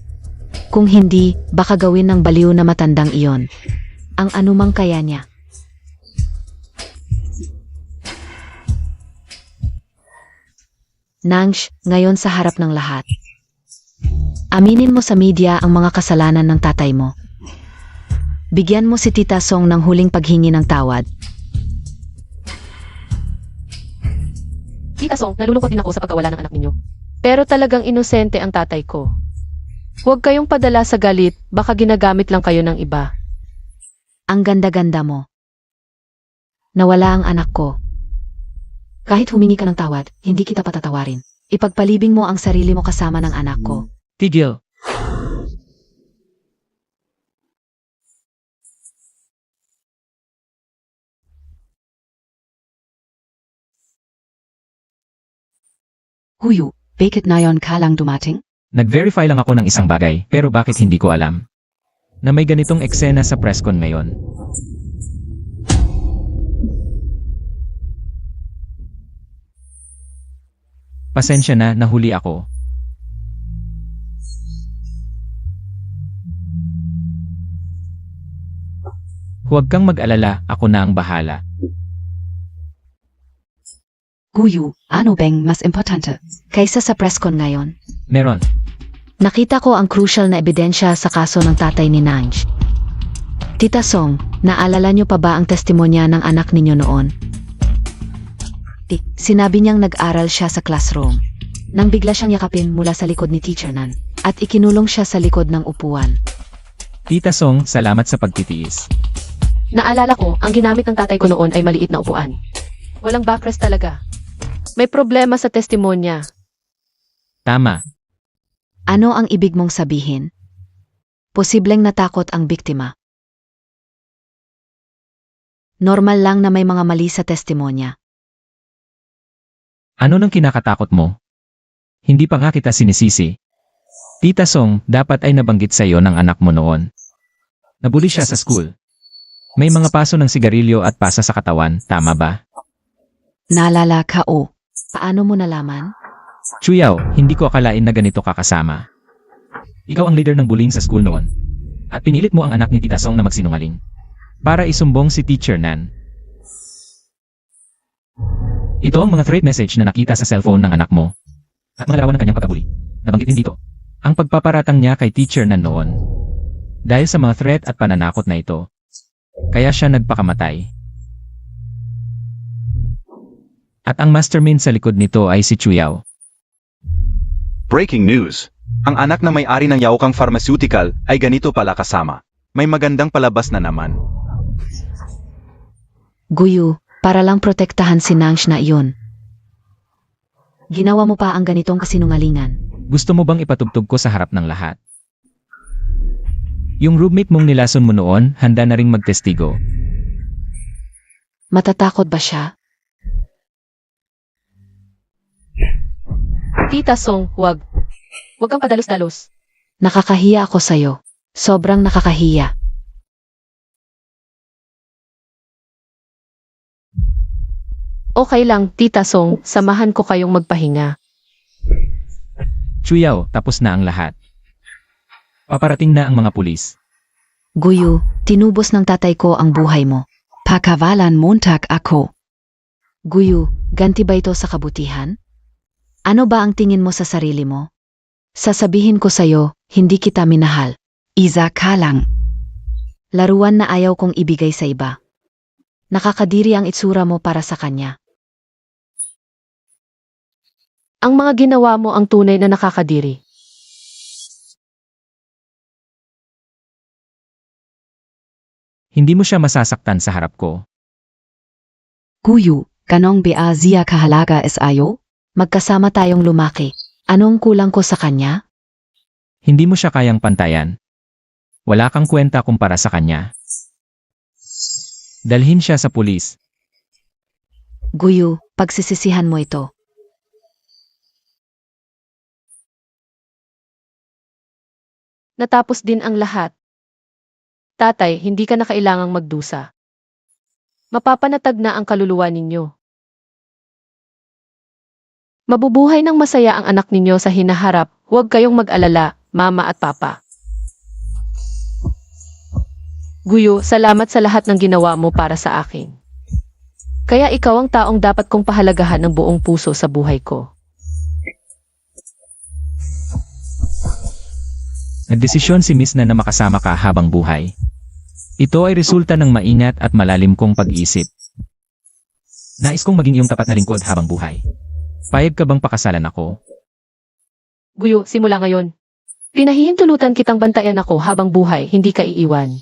Kung hindi, baka gawin ng baliw na matandang iyon. Ang anumang kaya niya. Nangsh, ngayon sa harap ng lahat. Aminin mo sa media ang mga kasalanan ng tatay mo. Bigyan mo si Tita Song ng huling paghingi ng tawad. Tita Song, nalulungkot din ako sa pagkawala ng anak ninyo. Pero talagang inosente ang tatay ko. Huwag kayong padala sa galit, baka ginagamit lang kayo ng iba. Ang ganda-ganda mo. Nawala ang anak ko. Kahit humingi ka ng tawad, hindi kita patatawarin. Ipagpalibing mo ang sarili mo kasama ng anak ko. Tigil. Huyu, bakit ngayon ka lang dumating? Nag-verify lang ako ng isang bagay, pero bakit hindi ko alam? Na may ganitong eksena sa presscon ngayon. Pasensya na, nahuli ako. Huwag kang mag-alala, ako na ang bahala. Huyu, ano bang mas importante? Kaysa sa presscon ngayon? Meron. Nakita ko ang crucial na ebidensya sa kaso ng tatay ni Nanj. Tita Song, naalala niyo pa ba ang testimonya ng anak ninyo noon? Sinabi niyang nag-aral siya sa classroom. Nang bigla siyang yakapin mula sa likod ni Teacher Nan, at ikinulong siya sa likod ng upuan. Tita Song, salamat sa pagtitiis. Naalala ko, ang ginamit ng tatay ko noon ay maliit na upuan. Walang backrest talaga. May problema sa testimonya. Tama. Ano ang ibig mong sabihin? Posibleng natakot ang biktima. Normal lang na may mga mali sa testimonya. Ano nang kinakatakot mo? Hindi pa nga kita sinisisi. Tita Song, dapat ay nabanggit sa iyo ng anak mo noon. Nabuli siya sa school. May mga paso ng sigarilyo at pasa sa katawan, tama ba? Naalala ka o? Paano mo nalaman? Chuyaw, hindi ko akalain na ganito kakasama. Ikaw ang leader ng bullying sa school noon. At pinilit mo ang anak ni Tita Song na magsinungaling. Para isumbong si Teacher Nan. Ito ang mga threat message na nakita sa cellphone ng anak mo. At mga larawan ng kanyang pagkabuli. Nabanggit din dito. Ang pagpaparatang niya kay Teacher Nan noon. Dahil sa mga threat at pananakot na ito. Kaya siya nagpakamatay. At ang mastermind sa likod nito ay si Chuyaw. Breaking news. Ang anak na may-ari ng Yaokang Pharmaceutical ay ganito pala kasama. May magandang palabas na naman. Guyu, para lang protektahan si Nanj na iyon. Ginawa mo pa ang ganitong kasinungalingan. Gusto mo bang ipatugtog ko sa harap ng lahat? Yung roommate mong nilason mo noon, handa na ring magtestigo. Matatakot ba siya? Tita Song, huwag. Huwag kang padalos-dalos. Nakakahiya ako sa'yo. Sobrang nakakahiya. Okay lang, Tita Song, samahan ko kayong magpahinga. Chuyaw, tapos na ang lahat. Paparating na ang mga pulis. Guyu, tinubos ng tatay ko ang buhay mo. Pakavalan montag ako. Guyu, ganti ba ito sa kabutihan? Ano ba ang tingin mo sa sarili mo? Sasabihin ko sa'yo, hindi kita minahal. Iza ka lang. Laruan na ayaw kong ibigay sa iba. Nakakadiri ang itsura mo para sa kanya. Ang mga ginawa mo ang tunay na nakakadiri. Hindi mo siya masasaktan sa harap ko. Guyu, kanong beazia kahalaga es ayo? Magkasama tayong lumaki. Anong kulang ko sa kanya? Hindi mo siya kayang pantayan. Wala kang kwenta kumpara sa kanya. Dalhin siya sa pulis. Guyu, pagsisisihan mo ito. Natapos din ang lahat. Tatay, hindi ka na kailangang magdusa. Mapapanatag na ang kaluluwa ninyo. Mabubuhay ng masaya ang anak ninyo sa hinaharap, huwag kayong mag-alala, mama at papa. Guyo, salamat sa lahat ng ginawa mo para sa akin. Kaya ikaw ang taong dapat kong pahalagahan ng buong puso sa buhay ko. Nagdesisyon si Miss na makasama ka habang buhay. Ito ay resulta ng maingat at malalim kong pag-iisip. Nais kong maging iyong tapat na lingkod habang buhay. Payag ka bang pakasalan ako? Guyo, simula ngayon. Pinahihintulutan kitang bantayan ako habang buhay, hindi ka iiwan.